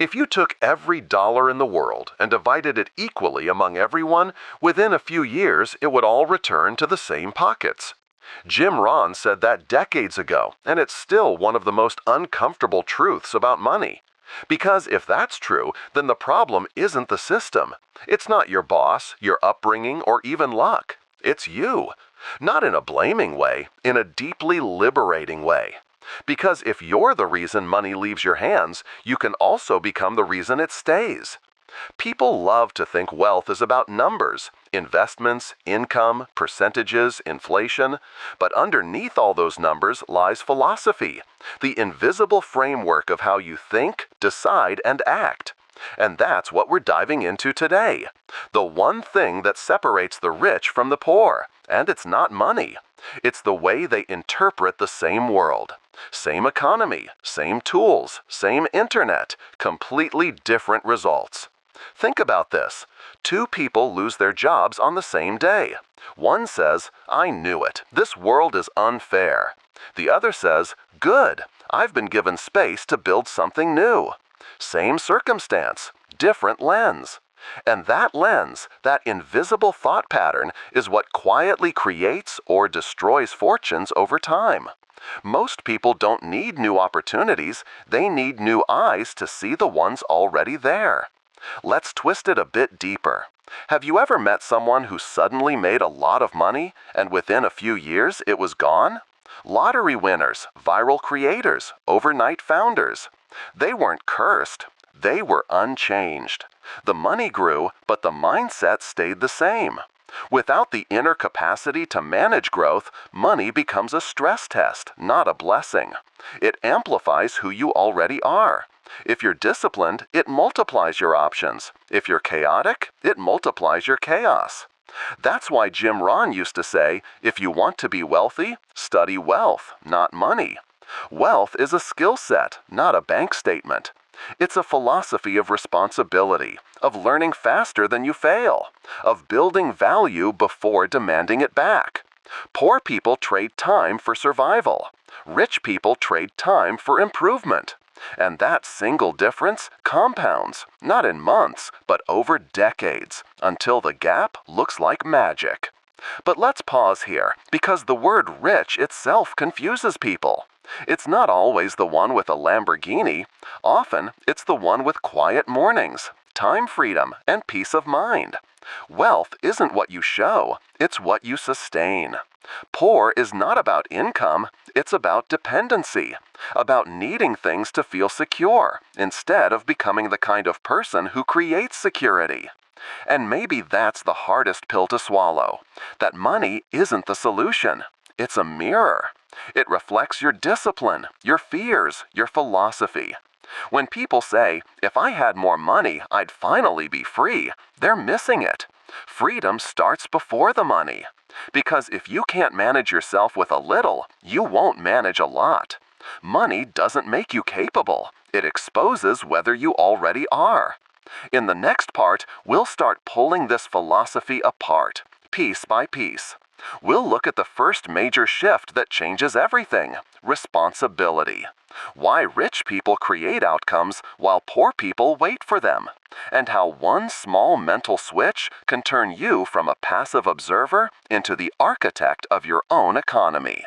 If you took every dollar in the world and divided it equally among everyone, within a few years it would all return to the same pockets. Jim Rohn said that decades ago, and it's still one of the most uncomfortable truths about money. Because if that's true, then the problem isn't the system. It's not your boss, your upbringing, or even luck. It's you. Not in a blaming way, in a deeply liberating way. Because if you're the reason money leaves your hands, you can also become the reason it stays. People love to think wealth is about numbers, investments, income, percentages, inflation. But underneath all those numbers lies philosophy, the invisible framework of how you think, decide, and act. And that's what we're diving into today. The one thing that separates the rich from the poor, and it's not money. It's the way they interpret the same world. Same economy, same tools, same internet, completely different results. Think about this. Two people lose their jobs on the same day. One says, "I knew it. This world is unfair." The other says, "Good. I've been given space to build something new." Same circumstance, different lens. And that lens, that invisible thought pattern, is what quietly creates or destroys fortunes over time. Most people don't need new opportunities, they need new eyes to see the ones already there. Let's twist it a bit deeper. Have you ever met someone who suddenly made a lot of money, and within a few years it was gone? Lottery winners, viral creators, overnight founders. They weren't cursed, they were unchanged. The money grew, but the mindset stayed the same. Without the inner capacity to manage growth, money becomes a stress test, not a blessing. It amplifies who you already are. If you're disciplined, it multiplies your options. If you're chaotic, it multiplies your chaos. That's why Jim Rohn used to say, if you want to be wealthy, study wealth, not money. Wealth is a skill set, not a bank statement. It's a philosophy of responsibility, of learning faster than you fail, of building value before demanding it back. Poor people trade time for survival. Rich people trade time for improvement. And that single difference compounds, not in months, but over decades, until the gap looks like magic. But let's pause here, because the word rich itself confuses people. It's not always the one with a Lamborghini. Often, it's the one with quiet mornings, time freedom, and peace of mind. Wealth isn't what you show, it's what you sustain. Poor is not about income, it's about dependency, about needing things to feel secure, instead of becoming the kind of person who creates security. And maybe that's the hardest pill to swallow, that money isn't the solution, it's a mirror. It reflects your discipline, your fears, your philosophy. When people say, if I had more money, I'd finally be free, they're missing it. Freedom starts before the money. Because if you can't manage yourself with a little, you won't manage a lot. Money doesn't make you capable. It exposes whether you already are. In the next part, we'll start pulling this philosophy apart, piece by piece. We'll look at the first major shift that changes everything: responsibility. Why rich people create outcomes while poor people wait for them, and how one small mental switch can turn you from a passive observer into the architect of your own economy.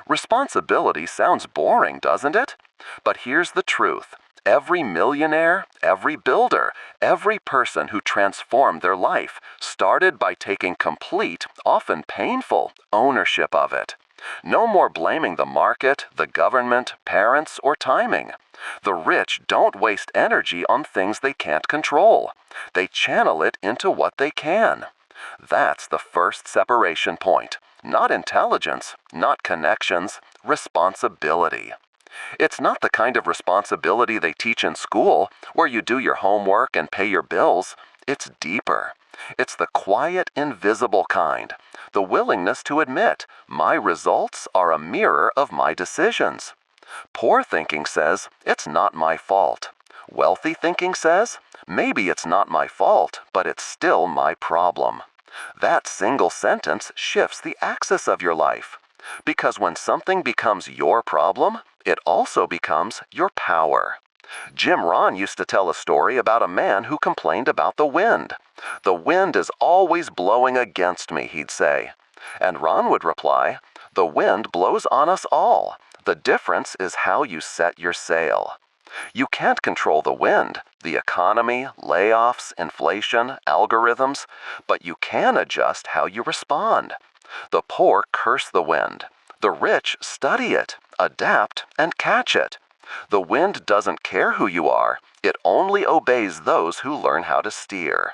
Responsibility sounds boring, doesn't it? But here's the truth. Every millionaire, every builder, every person who transformed their life started by taking complete, often painful, ownership of it. No more blaming the market, the government, parents, or timing. The rich don't waste energy on things they can't control. They channel it into what they can. That's the first separation point. Not intelligence, not connections, responsibility. It's not the kind of responsibility they teach in school, where you do your homework and pay your bills. It's deeper. It's the quiet, invisible kind. The willingness to admit, my results are a mirror of my decisions. Poor thinking says, it's not my fault. Wealthy thinking says, maybe it's not my fault, but it's still my problem. That single sentence shifts the axis of your life. Because when something becomes your problem, it also becomes your power. Jim Rohn used to tell a story about a man who complained about the wind. "The wind is always blowing against me," he'd say. And Ron would reply, "The wind blows on us all. The difference is how you set your sail." You can't control the wind, the economy, layoffs, inflation, algorithms, but you can adjust how you respond. The poor curse the wind. The rich study it, adapt, and catch it. The wind doesn't care who you are. It only obeys those who learn how to steer.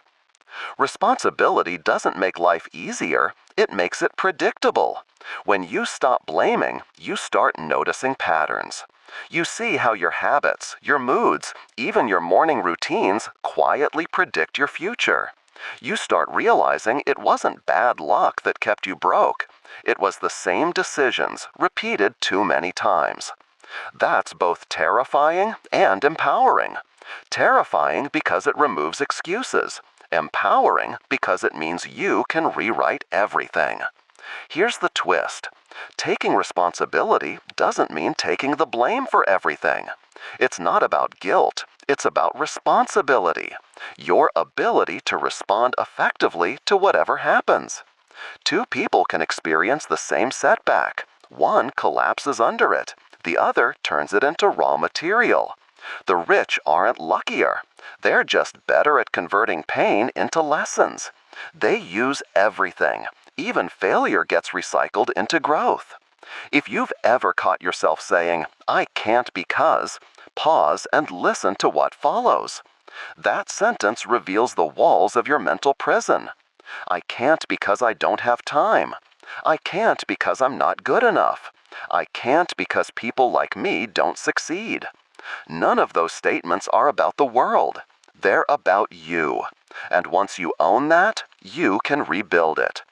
Responsibility doesn't make life easier, it makes it predictable. When you stop blaming, you start noticing patterns. You see how your habits, your moods, even your morning routines quietly predict your future. You start realizing it wasn't bad luck that kept you broke. It was the same decisions, repeated too many times. That's both terrifying and empowering. Terrifying because it removes excuses. Empowering because it means you can rewrite everything. Here's the twist. Taking responsibility doesn't mean taking the blame for everything. It's not about guilt. It's about responsibility. Your ability to respond effectively to whatever happens. Two people can experience the same setback. One collapses under it. The other turns it into raw material. The rich aren't luckier. They're just better at converting pain into lessons. They use everything. Even failure gets recycled into growth. If you've ever caught yourself saying, "I can't because," pause and listen to what follows. That sentence reveals the walls of your mental prison. I can't because I don't have time. I can't because I'm not good enough. I can't because people like me don't succeed. None of those statements are about the world. They're about you. And once you own that, you can rebuild it.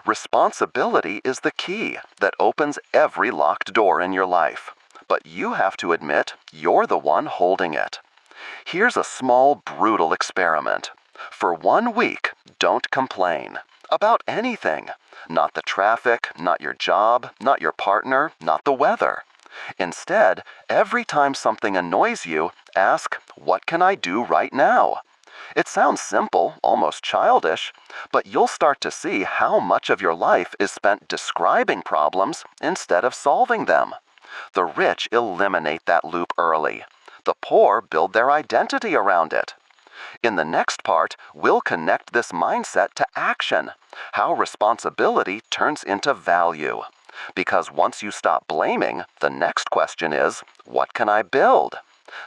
Responsibility is the key that opens every locked door in your life. But you have to admit you're the one holding it. Here's a small, brutal experiment. For 1 week, don't complain. About anything. Not the traffic, not your job, not your partner, not the weather. Instead, every time something annoys you, ask, "What can I do right now?" It sounds simple, almost childish, but you'll start to see how much of your life is spent describing problems instead of solving them. The rich eliminate that loop early. The poor build their identity around it. In the next part, we'll connect this mindset to action, how responsibility turns into value. Because once you stop blaming, the next question is, what can I build?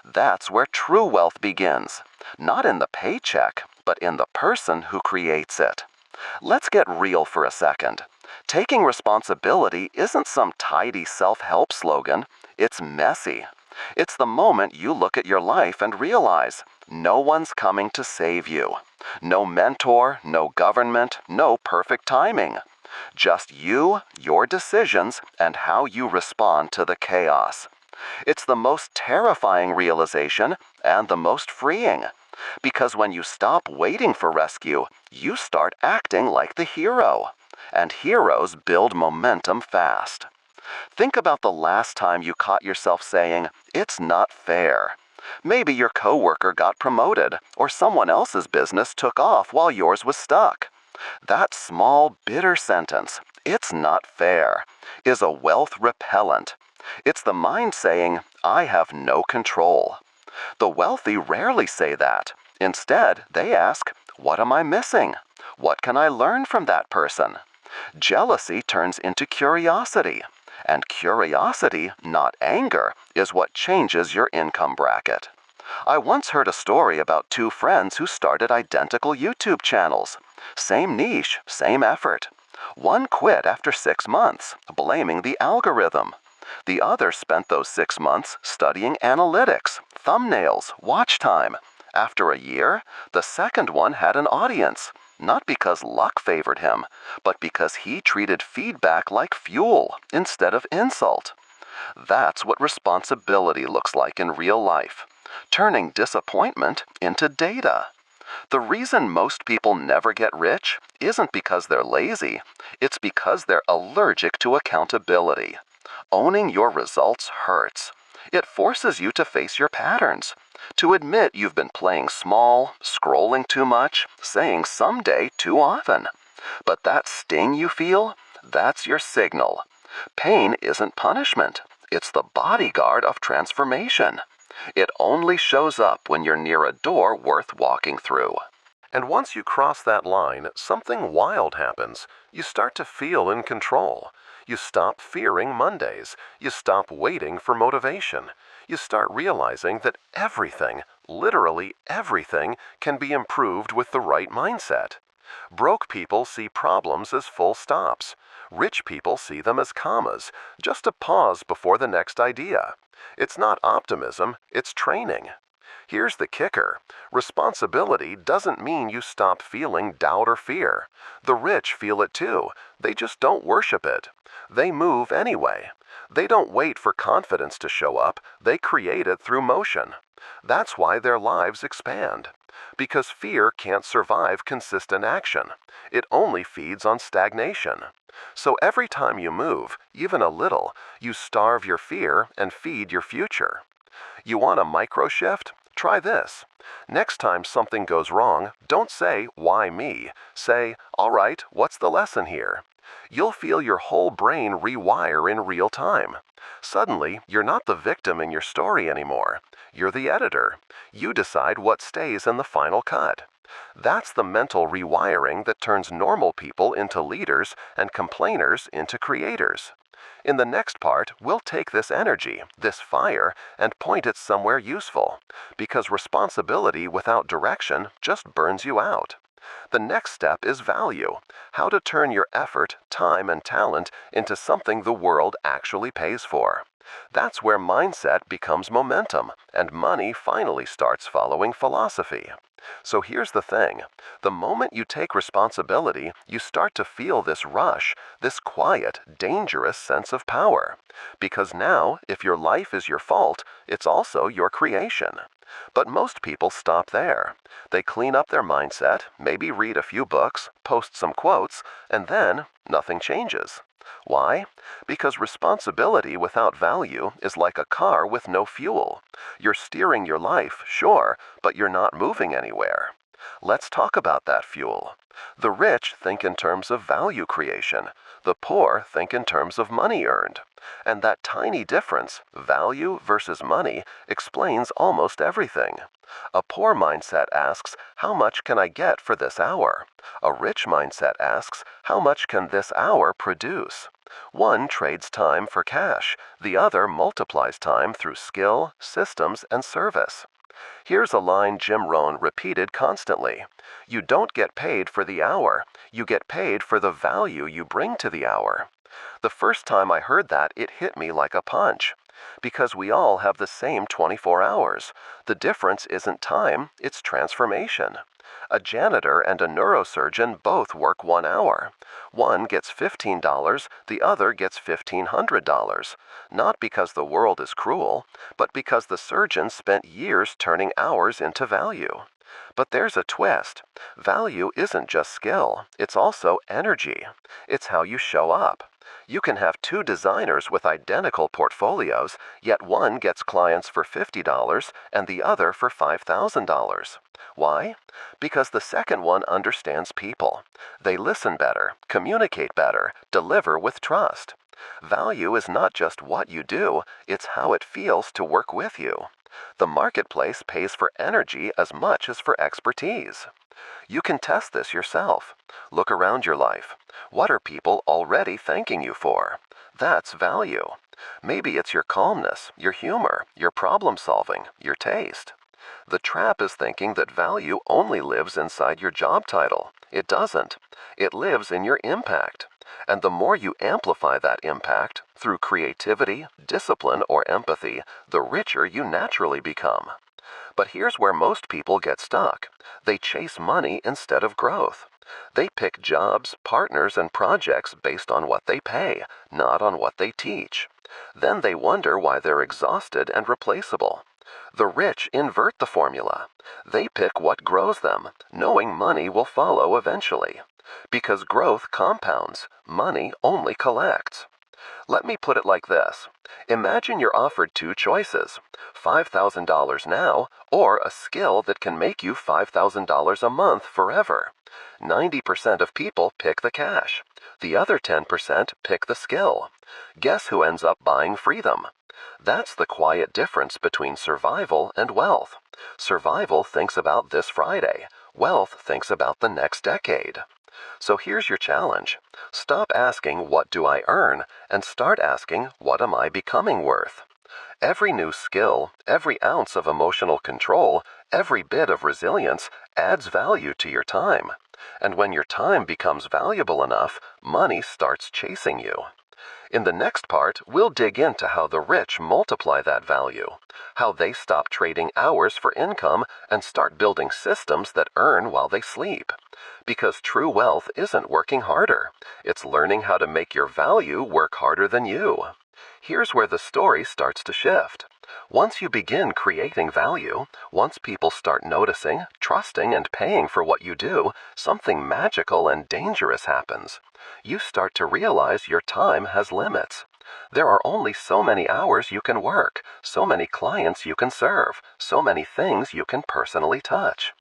That's where true wealth begins. Not in the paycheck, but in the person who creates it. Let's get real for a second. Taking responsibility isn't some tidy self-help slogan. It's messy. It's the moment you look at your life and realize no one's coming to save you. No mentor, no government, no perfect timing. Just you, your decisions, and how you respond to the chaos. It's the most terrifying realization and the most freeing. Because when you stop waiting for rescue, you start acting like the hero. And heroes build momentum fast. Think about the last time you caught yourself saying, "It's not fair." Maybe your coworker got promoted, or someone else's business took off while yours was stuck. That small, bitter sentence, "It's not fair," is a wealth repellent. It's the mind saying, "I have no control." The wealthy rarely say that. Instead, they ask, "What am I missing? What can I learn from that person?" Jealousy turns into curiosity. And curiosity, not anger, is what changes your income bracket. I once heard a story about two friends who started identical YouTube channels. Same niche, same effort. One quit after 6 months, blaming the algorithm. The other spent those 6 months studying analytics, thumbnails, watch time. After a year, the second one had an audience, not because luck favored him, but because he treated feedback like fuel instead of insult. That's what responsibility looks like in real life, turning disappointment into data. The reason most people never get rich isn't because they're lazy, it's because they're allergic to accountability. Owning your results hurts. It forces you to face your patterns, To admit you've been playing small, scrolling too much, saying someday too often. But that sting you feel, that's your signal. Pain isn't punishment. It's the bodyguard of transformation. It only shows up when you're near a door worth walking through. And once you cross that line, something wild happens. You start to feel in control. You stop fearing Mondays. You stop waiting for motivation. You start realizing that everything, literally everything, can be improved with the right mindset. Broke people see problems as full stops. Rich people see them as commas, just a pause before the next idea. It's not optimism, it's training. Here's the kicker. Responsibility doesn't mean you stop feeling doubt or fear. The rich feel it too. They just don't worship it. They move anyway. They don't wait for confidence to show up. They create it through motion. That's why their lives expand. Because fear can't survive consistent action. It only feeds on stagnation. So every time you move, even a little, you starve your fear and feed your future. You want a micro shift? Try this. Next time something goes wrong, don't say, "Why me?" Say, "All right, what's the lesson here?" You'll feel your whole brain rewire in real time. Suddenly, you're not the victim in your story anymore. You're the editor. You decide what stays in the final cut. That's the mental rewiring that turns normal people into leaders and complainers into creators. In the next part, we'll take this energy, this fire, and point it somewhere useful, because responsibility without direction just burns you out. The next step is value, how to turn your effort, time, and talent into something the world actually pays for. That's where mindset becomes momentum, and money finally starts following philosophy. So here's the thing. The moment you take responsibility, you start to feel this rush, this quiet, dangerous sense of power. Because now, if your life is your fault, it's also your creation. But most people stop there. They clean up their mindset, maybe read a few books, post some quotes, and then nothing changes. Why? Because responsibility without value is like a car with no fuel. You're steering your life, sure, but you're not moving anywhere. Let's talk about that fuel. The rich think in terms of value creation. The poor think in terms of money earned. And that tiny difference, value versus money, explains almost everything. A poor mindset asks, "How much can I get for this hour?" A rich mindset asks, "How much can this hour produce?" One trades time for cash. The other multiplies time through skill, systems, and service. Here's a line Jim Rohn repeated constantly. You don't get paid for the hour. You get paid for the value you bring to the hour. The first time I heard that, it hit me like a punch. Because we all have the same 24 hours. The difference isn't time, it's transformation. A janitor and a neurosurgeon both work 1 hour. One gets $15, the other gets $1,500. Not because the world is cruel, but because the surgeon spent years turning hours into value. But there's a twist. Value isn't just skill, it's also energy. It's how you show up. You can have two designers with identical portfolios, yet one gets clients for $50 and the other for $5,000. Why? Because the second one understands people. They listen better, communicate better, deliver with trust. Value is not just what you do, it's how it feels to work with you. The marketplace pays for energy as much as for expertise. You can test this yourself. Look around your life. What are people already thanking you for? That's value. Maybe it's your calmness, your humor, your problem solving, your taste. The trap is thinking that value only lives inside your job title. It doesn't. It lives in your impact. And the more you amplify that impact, through creativity, discipline, or empathy, the richer you naturally become. But here's where most people get stuck. They chase money instead of growth. They pick jobs, partners, and projects based on what they pay, not on what they teach. Then they wonder why they're exhausted and replaceable. The rich invert the formula. They pick what grows them, knowing money will follow eventually. Because growth compounds, money only collects. Let me put it like this. Imagine you're offered two choices, $5,000 now or a skill that can make you $5,000 a month forever. 90% of people pick the cash. The other 10% pick the skill. Guess who ends up buying freedom? That's the quiet difference between survival and wealth. Survival thinks about this Friday. Wealth thinks about the next decade. So here's your challenge. Stop asking, what do I earn? And start asking, what am I becoming worth? Every new skill, every ounce of emotional control, every bit of resilience adds value to your time. And when your time becomes valuable enough, money starts chasing you. In the next part, we'll dig into how the rich multiply that value, how they stop trading hours for income and start building systems that earn while they sleep. Because true wealth isn't working harder, it's learning how to make your value work harder than you. Here's where the story starts to shift. Once you begin creating value, once people start noticing, trusting, and paying for what you do, something magical and dangerous happens. You start to realize your time has limits. There are only so many hours you can work, so many clients you can serve, so many things you can personally touch.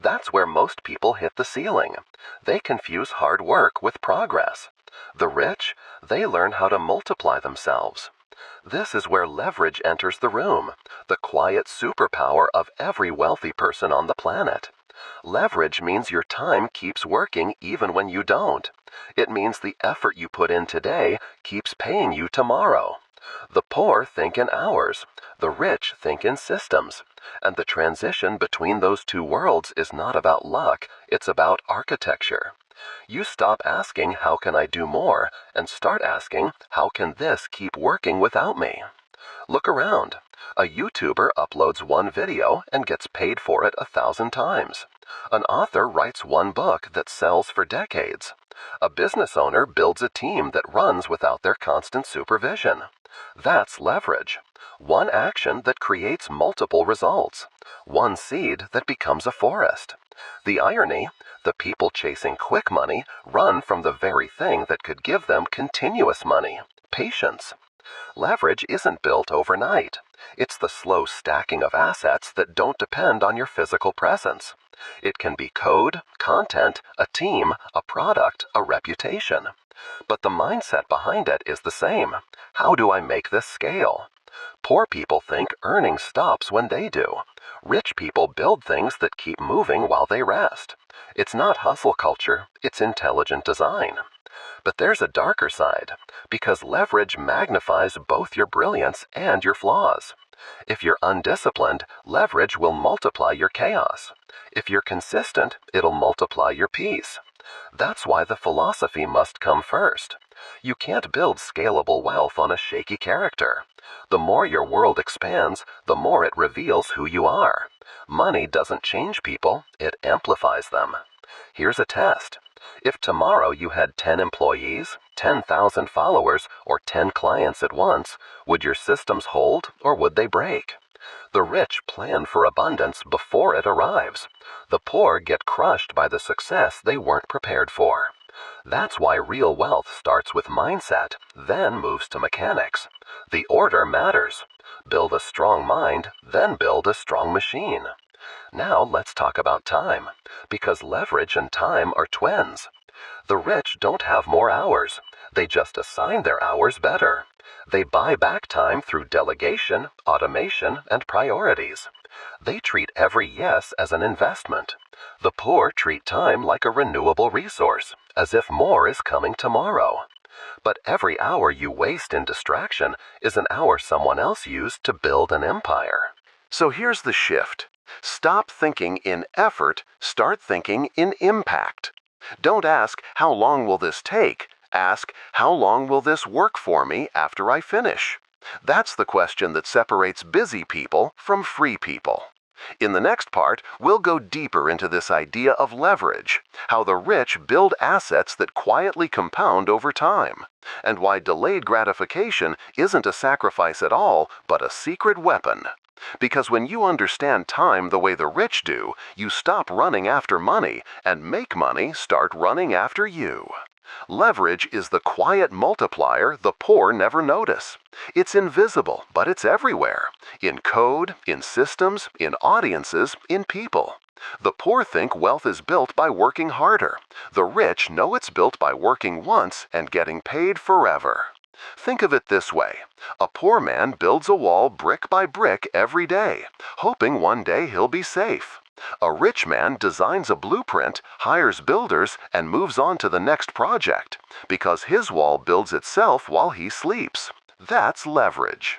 That's where most people hit the ceiling. They confuse hard work with progress. The rich, they learn how to multiply themselves. This is where leverage enters the room, the quiet superpower of every wealthy person on the planet. Leverage means your time keeps working even when you don't. It means the effort you put in today keeps paying you tomorrow. The poor think in hours, the rich think in systems, and the transition between those two worlds is not about luck, it's about architecture. You stop asking, how can I do more, and start asking, how can this keep working without me? Look around. A YouTuber uploads one video and gets paid for it 1,000 times. An author writes one book that sells for decades. A business owner builds a team that runs without their constant supervision. That's leverage. One action that creates multiple results. One seed that becomes a forest. The irony, the people chasing quick money run from the very thing that could give them continuous money, patience. Leverage isn't built overnight. It's the slow stacking of assets that don't depend on your physical presence. It can be code, content, a team, a product, a reputation. But the mindset behind it is the same. How do I make this scale? Poor people think earning stops when they do. Rich people build things that keep moving while they rest. It's not hustle culture, it's intelligent design. But there's a darker side, because leverage magnifies both your brilliance and your flaws. If you're undisciplined, leverage will multiply your chaos. If you're consistent, it'll multiply your peace. That's why the philosophy must come first. You can't build scalable wealth on a shaky character. The more your world expands, the more it reveals who you are. Money doesn't change people, it amplifies them. Here's a test. If tomorrow you had 10 employees, 10,000 followers, or 10 clients at once, would your systems hold or would they break? The rich plan for abundance before it arrives. The poor get crushed by the success they weren't prepared for. That's why real wealth starts with mindset, then moves to mechanics. The order matters. Build a strong mind, then build a strong machine. Now let's talk about time, because leverage and time are twins. The rich don't have more hours. They just assign their hours better. They buy back time through delegation, automation, and priorities. They treat every yes as an investment. The poor treat time like a renewable resource, as if more is coming tomorrow. But every hour you waste in distraction is an hour someone else used to build an empire. So here's the shift. Stop thinking in effort, start thinking in impact. Don't ask, how long will this take? Ask, how long will this work for me after I finish? That's the question that separates busy people from free people. In the next part, we'll go deeper into this idea of leverage, how the rich build assets that quietly compound over time, and why delayed gratification isn't a sacrifice at all, but a secret weapon. Because when you understand time the way the rich do, you stop running after money and make money start running after you. Leverage is the quiet multiplier the poor never notice. It's invisible, but it's everywhere. In code, in systems, in audiences, in people. The poor think wealth is built by working harder. The rich know it's built by working once and getting paid forever. Think of it this way. A poor man builds a wall brick by brick every day, hoping one day he'll be safe. A rich man designs a blueprint, hires builders, and moves on to the next project, because his wall builds itself while he sleeps. That's leverage.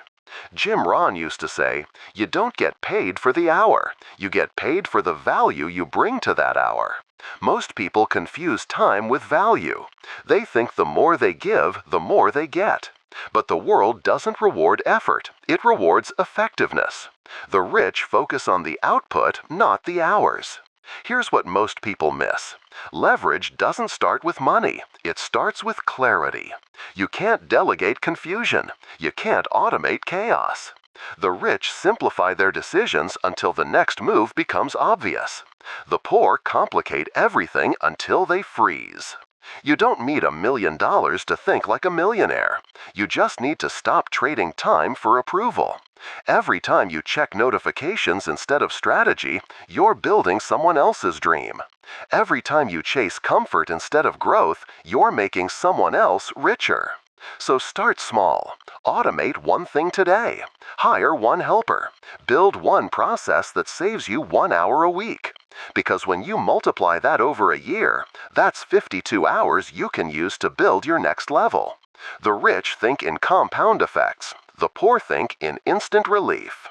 Jim Rohn used to say, "You don't get paid for the hour. You get paid for the value you bring to that hour." Most people confuse time with value. They think the more they give, the more they get. But the world doesn't reward effort. It rewards effectiveness. The rich focus on the output, not the hours. Here's what most people miss. Leverage doesn't start with money. It starts with clarity. You can't delegate confusion. You can't automate chaos. The rich simplify their decisions until the next move becomes obvious. The poor complicate everything until they freeze. You don't need $1 million to think like a millionaire. You just need to stop trading time for approval. Every time you check notifications instead of strategy, you're building someone else's dream. Every time you chase comfort instead of growth, you're making someone else richer. So start small. Automate one thing today. Hire one helper. Build one process that saves you 1 hour a week. Because when you multiply that over a year, that's 52 hours you can use to build your next level. The rich think in compound effects. The poor think in instant relief.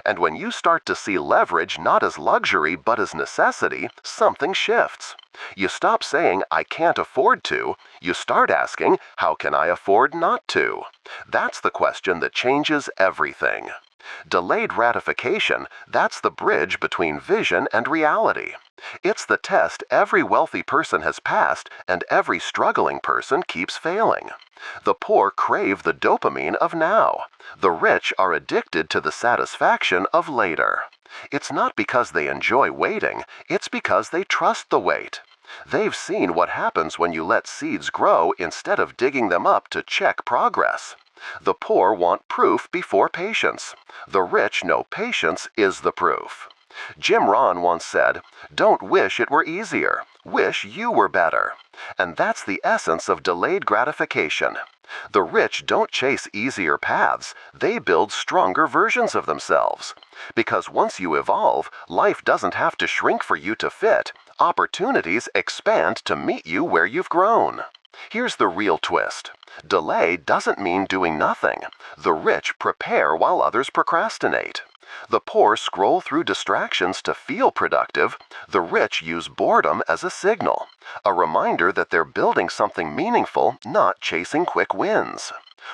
And when you start to see leverage not as luxury but as necessity, something shifts. You stop saying, "I can't afford to." You start asking, "How can I afford not to?" That's the question that changes everything. Delayed gratification, that's the bridge between vision and reality. It's the test every wealthy person has passed and every struggling person keeps failing. The poor crave the dopamine of now. The rich are addicted to the satisfaction of later. It's not because they enjoy waiting, it's because they trust the wait. They've seen what happens when you let seeds grow instead of digging them up to check progress. The poor want proof before patience. The rich know patience is the proof. Jim Rohn once said, "Don't wish it were easier. Wish you were better." And that's the essence of delayed gratification. The rich don't chase easier paths. They build stronger versions of themselves. Because once you evolve, life doesn't have to shrink for you to fit. Opportunities expand to meet you where you've grown. Here's the real twist. Delay doesn't mean doing nothing. The rich prepare while others procrastinate. The poor scroll through distractions to feel productive. The rich use boredom as a signal, a reminder that they're building something meaningful, not chasing quick wins.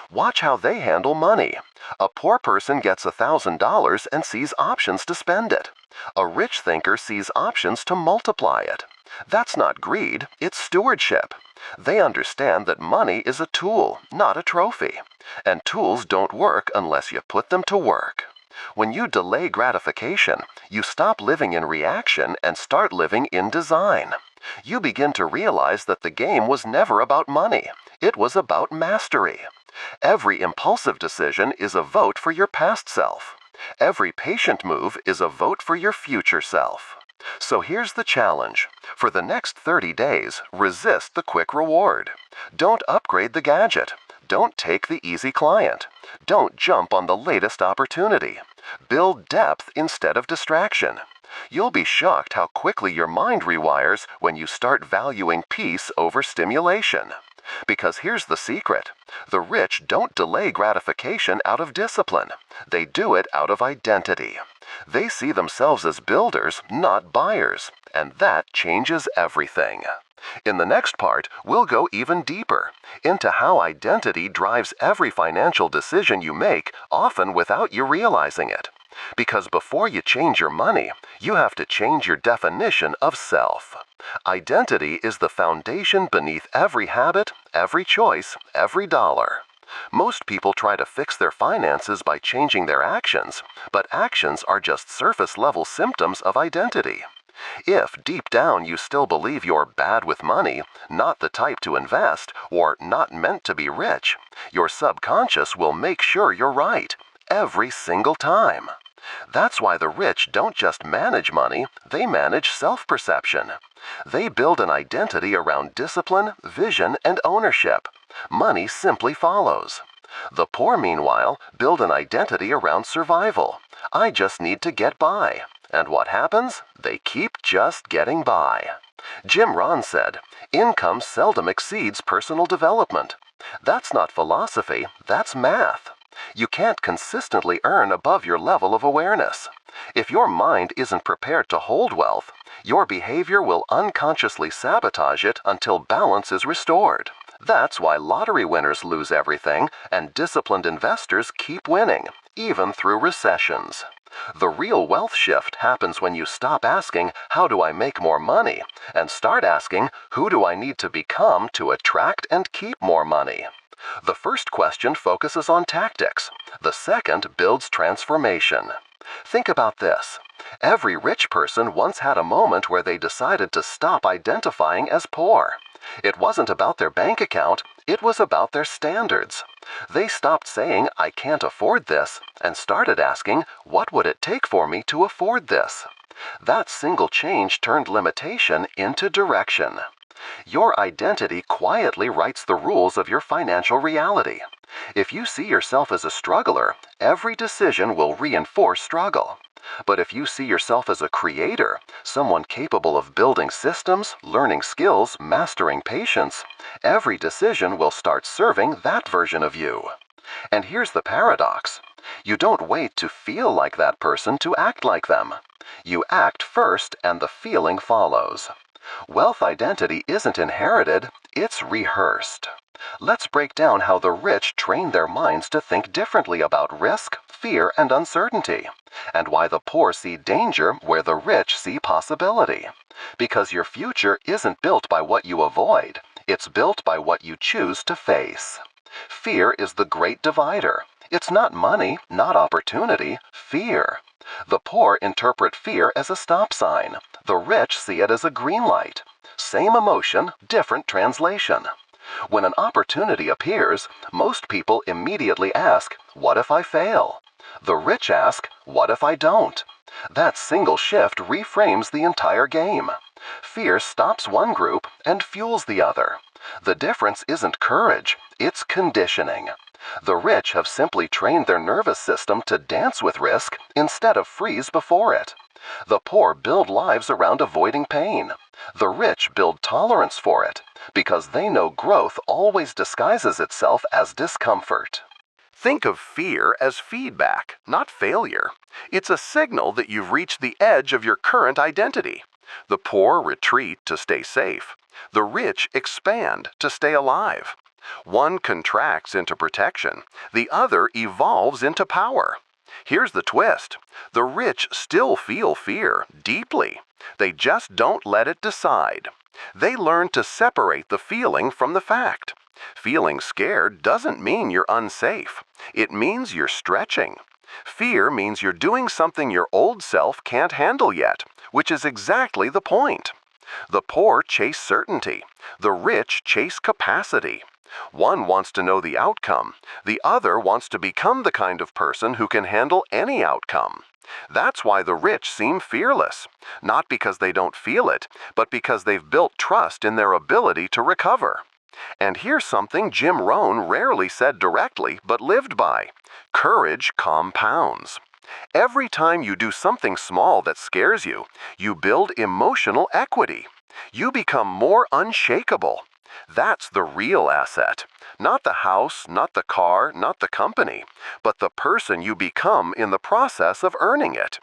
Watch how they handle money. A poor person gets $1,000 and sees options to spend it. A rich thinker sees options to multiply it. That's not greed, it's stewardship. They understand that money is a tool, not a trophy. And tools don't work unless you put them to work. When you delay gratification, you stop living in reaction and start living in design. You begin to realize that the game was never about money. It was about mastery. Every impulsive decision is a vote for your past self. Every patient move is a vote for your future self. So here's the challenge. For the next 30 days, resist the quick reward. Don't upgrade the gadget. Don't take the easy client. Don't jump on the latest opportunity. Build depth instead of distraction. You'll be shocked how quickly your mind rewires when you start valuing peace over stimulation. Because here's the secret. The rich don't delay gratification out of discipline. They do it out of identity. They see themselves as builders, not buyers, and that changes everything. In the next part, we'll go even deeper into how identity drives every financial decision you make, often without you realizing it. Because before you change your money, you have to change your definition of self. Identity is the foundation beneath every habit, every choice, every dollar. Most people try to fix their finances by changing their actions, but actions are just surface-level symptoms of identity. If deep down you still believe you're bad with money, not the type to invest, or not meant to be rich, your subconscious will make sure you're right, every single time. That's why the rich don't just manage money, they manage self-perception. They build an identity around discipline, vision, and ownership. Money simply follows. The poor, meanwhile, build an identity around survival. I just need to get by. And what happens? They keep just getting by. Jim Rohn said, "Income seldom exceeds personal development." That's not philosophy, that's math. You can't consistently earn above your level of awareness. If your mind isn't prepared to hold wealth, your behavior will unconsciously sabotage it until balance is restored. That's why lottery winners lose everything and disciplined investors keep winning, even through recessions. The real wealth shift happens when you stop asking, "How do I make more money?" and start asking, "Who do I need to become to attract and keep more money?" The first question focuses on tactics. The second builds transformation. Think about this. Every rich person once had a moment where they decided to stop identifying as poor. It wasn't about their bank account, it was about their standards. They stopped saying, "I can't afford this," and started asking, "What would it take for me to afford this?" That single change turned limitation into direction. Your identity quietly writes the rules of your financial reality. If you see yourself as a struggler, every decision will reinforce struggle. But if you see yourself as a creator, someone capable of building systems, learning skills, mastering patience, every decision will start serving that version of you. And here's the paradox. You don't wait to feel like that person to act like them. You act first and the feeling follows. Wealth identity isn't inherited, it's rehearsed. Let's break down how the rich train their minds to think differently about risk, fear, and uncertainty, and why the poor see danger where the rich see possibility. Because your future isn't built by what you avoid, it's built by what you choose to face. Fear is the great divider. It's not money, not opportunity, fear. The poor interpret fear as a stop sign. The rich see it as a green light. Same emotion, different translation. When an opportunity appears, most people immediately ask, "What if I fail?" The rich ask, "What if I don't?" That single shift reframes the entire game. Fear stops one group and fuels the other. The difference isn't courage, it's conditioning. The rich have simply trained their nervous system to dance with risk instead of freeze before it. The poor build lives around avoiding pain. The rich build tolerance for it, because they know growth always disguises itself as discomfort. Think of fear as feedback, not failure. It's a signal that you've reached the edge of your current identity. The poor retreat to stay safe. The rich expand to stay alive. One contracts into protection, the other evolves into power. Here's the twist. The rich still feel fear deeply. They just don't let it decide. They learn to separate the feeling from the fact. Feeling scared doesn't mean you're unsafe. It means you're stretching. Fear means you're doing something your old self can't handle yet, which is exactly the point. The poor chase certainty. The rich chase capacity. One wants to know the outcome. The other wants to become the kind of person who can handle any outcome. That's why the rich seem fearless. Not because they don't feel it, but because they've built trust in their ability to recover. And here's something Jim Rohn rarely said directly, but lived by. Courage compounds. Every time you do something small that scares you, you build emotional equity. You become more unshakable. That's the real asset. Not the house, not the car, not the company, but the person you become in the process of earning it.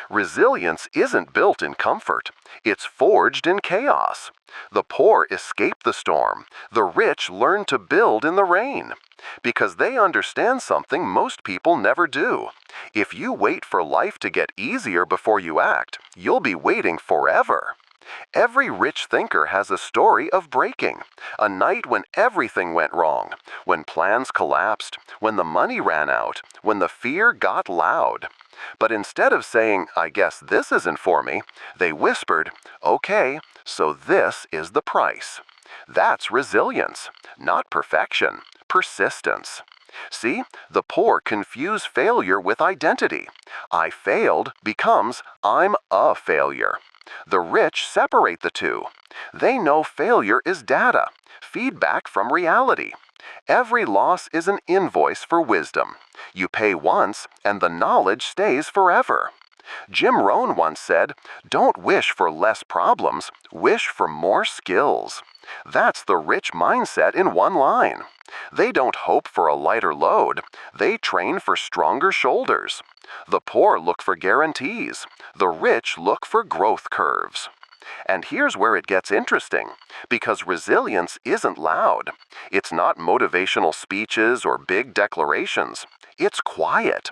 Resilience isn't built in comfort. It's forged in chaos. The poor escape the storm. The rich learn to build in the rain. Because they understand something most people never do. If you wait for life to get easier before you act, you'll be waiting forever. Every rich thinker has a story of breaking, a night when everything went wrong, when plans collapsed, when the money ran out, when the fear got loud. But instead of saying, "I guess this isn't for me," they whispered, "Okay, so this is the price." That's resilience, not perfection, persistence. See, the poor confuse failure with identity. "I failed" becomes "I'm a failure." The rich separate the two. They know failure is data, feedback from reality. Every loss is an invoice for wisdom. You pay once, and the knowledge stays forever. Jim Rohn once said, "Don't wish for less problems, wish for more skills." That's the rich mindset in one line. They don't hope for a lighter load, they train for stronger shoulders. The poor look for guarantees, the rich look for growth curves. And here's where it gets interesting, because resilience isn't loud. It's not motivational speeches or big declarations. It's quiet.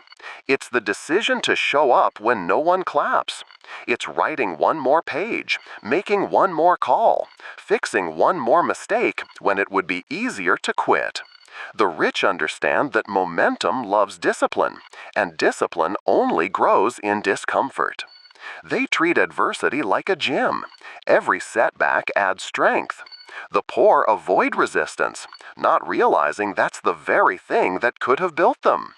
It's the decision to show up when no one claps. It's writing one more page, making one more call, fixing one more mistake when it would be easier to quit. The rich understand that momentum loves discipline, and discipline only grows in discomfort. They treat adversity like a gym. Every setback adds strength. The poor avoid resistance, not realizing that's the very thing that could have built them.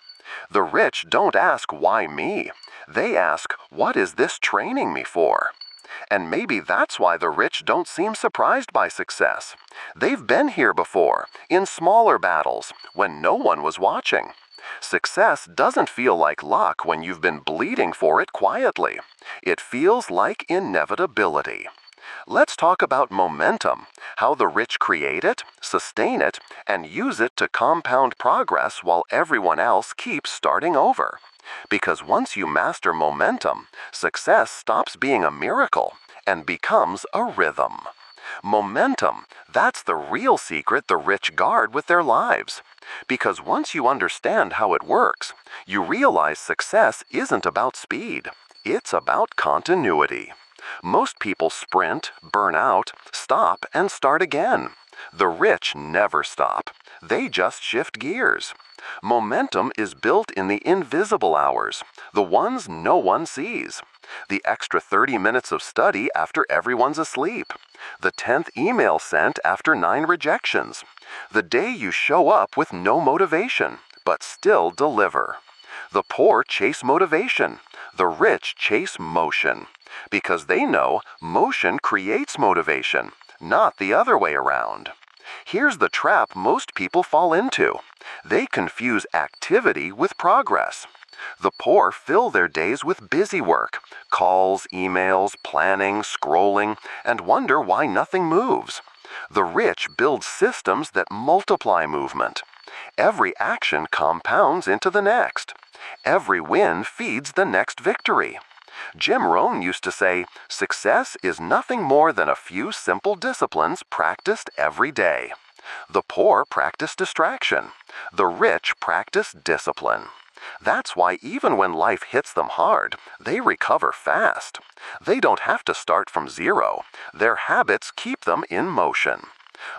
The rich don't ask, "Why me?" They ask, "What is this training me for?" And maybe that's why the rich don't seem surprised by success. They've been here before, in smaller battles, when no one was watching. Success doesn't feel like luck when you've been bleeding for it quietly. It feels like inevitability. Let's talk about momentum, how the rich create it, sustain it, and use it to compound progress while everyone else keeps starting over. Because once you master momentum, success stops being a miracle and becomes a rhythm. Momentum, that's the real secret the rich guard with their lives. Because once you understand how it works, you realize success isn't about speed, it's about continuity. Most people sprint, burn out, stop, and start again. The rich never stop. They just shift gears. Momentum is built in the invisible hours, the ones no one sees. The extra 30 minutes of study after everyone's asleep. The 10th email sent after 9 rejections. The day you show up with no motivation, but still deliver. The poor chase motivation. The rich chase motion. Because they know motion creates motivation, not the other way around. Here's the trap most people fall into. They confuse activity with progress. The poor fill their days with busy work, calls, emails, planning, scrolling, and wonder why nothing moves. The rich build systems that multiply movement. Every action compounds into the next. Every win feeds the next victory. Jim Rohn used to say, "Success is nothing more than a few simple disciplines practiced every day." The poor practice distraction. The rich practice discipline. That's why even when life hits them hard, they recover fast. They don't have to start from zero. Their habits keep them in motion.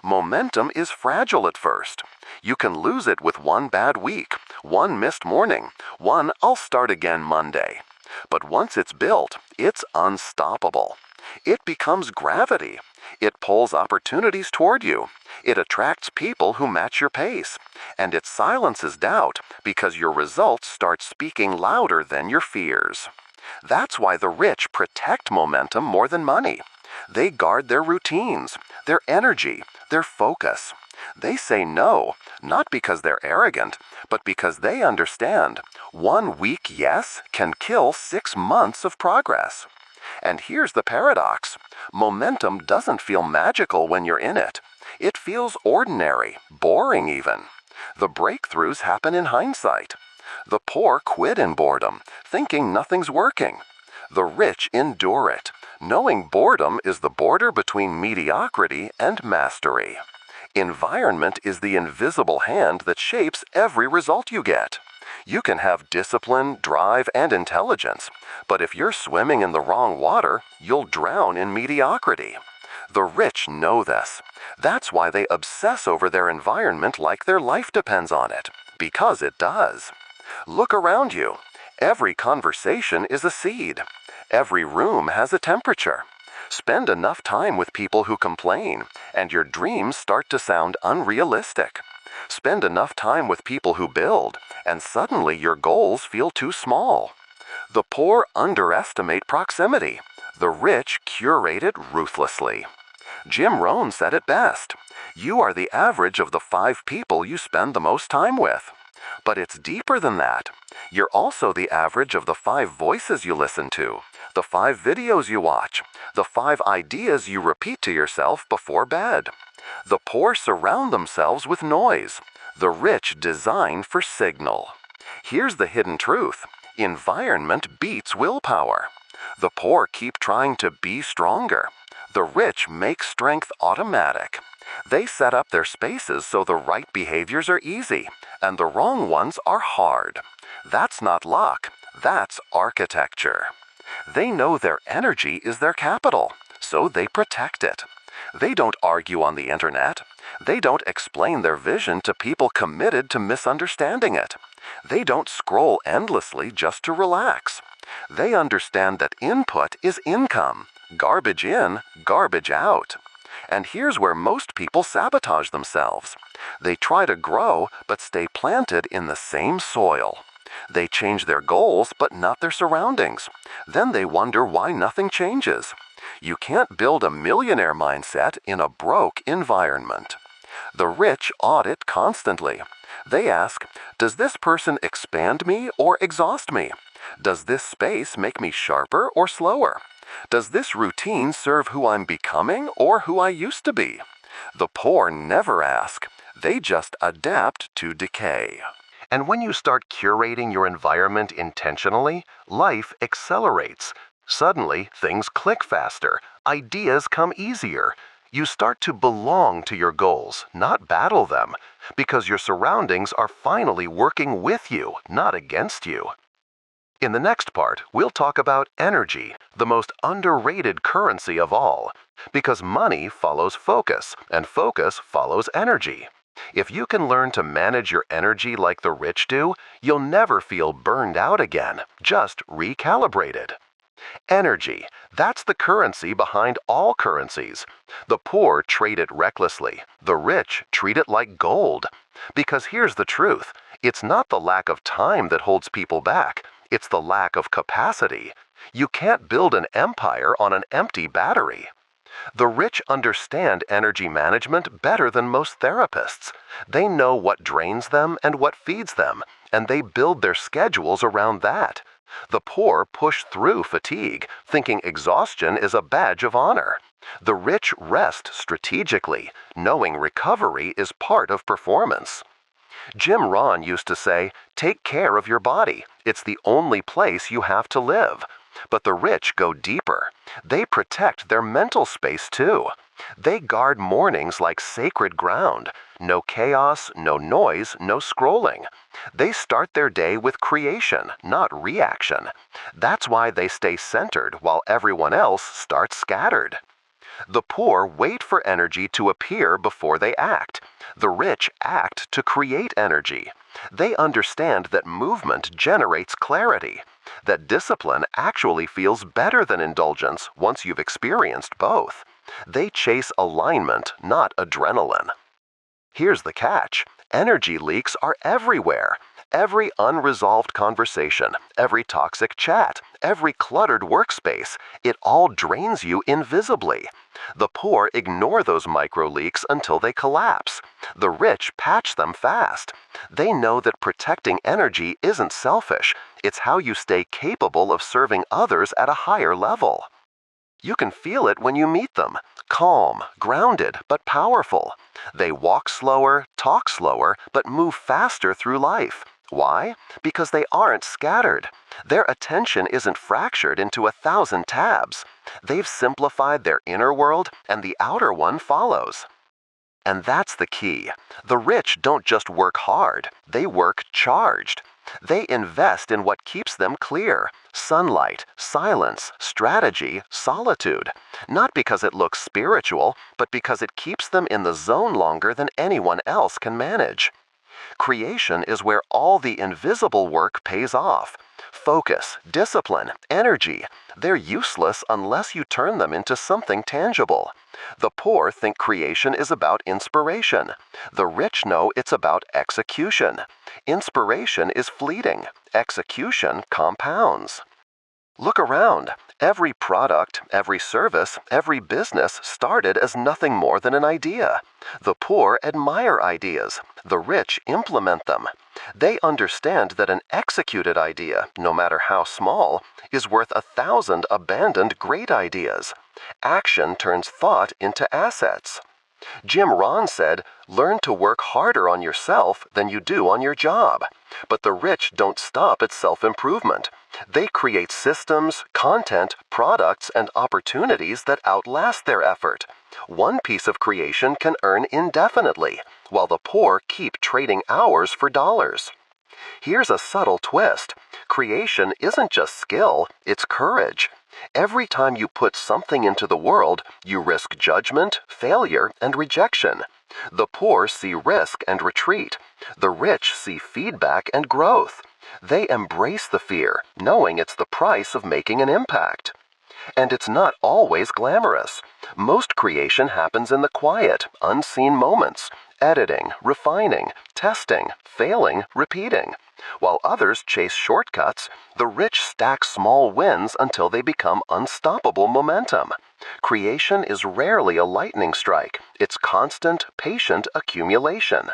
Momentum is fragile at first. You can lose it with one bad week, one missed morning, one "I'll start again Monday." But once it's built, it's unstoppable. It becomes gravity. It pulls opportunities toward you. It attracts people who match your pace. And it silences doubt because your results start speaking louder than your fears. That's why the rich protect momentum more than money. They guard their routines, their energy, their focus. They say no, not because they're arrogant, but because they understand one weak yes can kill 6 months of progress. And here's the paradox. Momentum doesn't feel magical when you're in it. It feels ordinary, boring even. The breakthroughs happen in hindsight. The poor quit in boredom, thinking nothing's working. The rich endure it, knowing boredom is the border between mediocrity and mastery. Environment is the invisible hand that shapes every result you get. You can have discipline, drive, and intelligence, but if you're swimming in the wrong water, you'll drown in mediocrity. The rich know this. That's why they obsess over their environment like their life depends on it, because it does. Look around you. Every conversation is a seed. Every room has a temperature. Spend enough time with people who complain, and your dreams start to sound unrealistic. Spend enough time with people who build, and suddenly your goals feel too small. The poor underestimate proximity. The rich curate it ruthlessly. Jim Rohn said it best. You are the average of the 5 people you spend the most time with. But it's deeper than that. You're also the average of the 5 voices you listen to, the 5 videos you watch, the 5 ideas you repeat to yourself before bed. The poor surround themselves with noise. The rich design for signal. Here's the hidden truth. Environment beats willpower. The poor keep trying to be stronger. The rich make strength automatic. They set up their spaces so the right behaviors are easy, and the wrong ones are hard. That's not luck. That's architecture. They know their energy is their capital, so they protect it. They don't argue on the internet. They don't explain their vision to people committed to misunderstanding it. They don't scroll endlessly just to relax. They understand that input is income. Garbage in, garbage out. And here's where most people sabotage themselves. They try to grow, but stay planted in the same soil. They change their goals, but not their surroundings. Then they wonder why nothing changes. You can't build a millionaire mindset in a broke environment. The rich audit constantly. They ask, does this person expand me or exhaust me? Does this space make me sharper or slower? Does this routine serve who I'm becoming or who I used to be? The poor never ask. They just adapt to decay. And when you start curating your environment intentionally, life accelerates. Suddenly, things click faster. Ideas come easier. You start to belong to your goals, not battle them, because your surroundings are finally working with you, not against you. In the next part, we'll talk about energy, the most underrated currency of all, because money follows focus, and focus follows energy. If you can learn to manage your energy like the rich do, you'll never feel burned out again, just recalibrated. Energy, that's the currency behind all currencies. The poor trade it recklessly. The rich treat it like gold. Because here's the truth. It's not the lack of time that holds people back. It's the lack of capacity. You can't build an empire on an empty battery. The rich understand energy management better than most therapists. They know what drains them and what feeds them, and they build their schedules around that. The poor push through fatigue, thinking exhaustion is a badge of honor. The rich rest strategically, knowing recovery is part of performance. Jim Rohn used to say, take care of your body. It's the only place you have to live. But the rich go deeper. They protect their mental space too. They guard mornings like sacred ground. No chaos, no noise, no scrolling. They start their day with creation, not reaction. That's why they stay centered while everyone else starts scattered. The poor wait for energy to appear before they act. The rich act to create energy. They understand that movement generates clarity, that discipline actually feels better than indulgence once you've experienced both. They chase alignment, not adrenaline. Here's the catch. Energy leaks are everywhere. Every unresolved conversation, every toxic chat, every cluttered workspace, it all drains you invisibly. The poor ignore those micro leaks until they collapse. The rich patch them fast. They know that protecting energy isn't selfish. It's how you stay capable of serving others at a higher level. You can feel it when you meet them. Calm, grounded, but powerful. They walk slower, talk slower, but move faster through life. Why? Because they aren't scattered. Their attention isn't fractured into 1,000 tabs. They've simplified their inner world, and the outer one follows. And that's the key. The rich don't just work hard, they work charged. They invest in what keeps them clear: sunlight, silence, strategy, solitude. Not because it looks spiritual, but because it keeps them in the zone longer than anyone else can manage. Creation is where all the invisible work pays off. Focus, discipline, energy. They're useless unless you turn them into something tangible. The poor think creation is about inspiration. The rich know it's about execution. Inspiration is fleeting. Execution compounds. Look around. Every product, every service, every business started as nothing more than an idea. The poor admire ideas. The rich implement them. They understand that an executed idea, no matter how small, is worth 1,000 abandoned great ideas. Action turns thought into assets. Jim Rohn said, "Learn to work harder on yourself than you do on your job." But the rich don't stop at self-improvement. They create systems, content, products, and opportunities that outlast their effort. One piece of creation can earn indefinitely, while the poor keep trading hours for dollars. Here's a subtle twist. Creation isn't just skill, it's courage. Every time you put something into the world, you risk judgment, failure, and rejection. The poor see risk and retreat. The rich see feedback and growth. They embrace the fear, knowing it's the price of making an impact. And it's not always glamorous. Most creation happens in the quiet, unseen moments: editing, refining, testing, failing, repeating. While others chase shortcuts, the rich stack small wins until they become unstoppable momentum. Creation is rarely a lightning strike. It's constant, patient accumulation.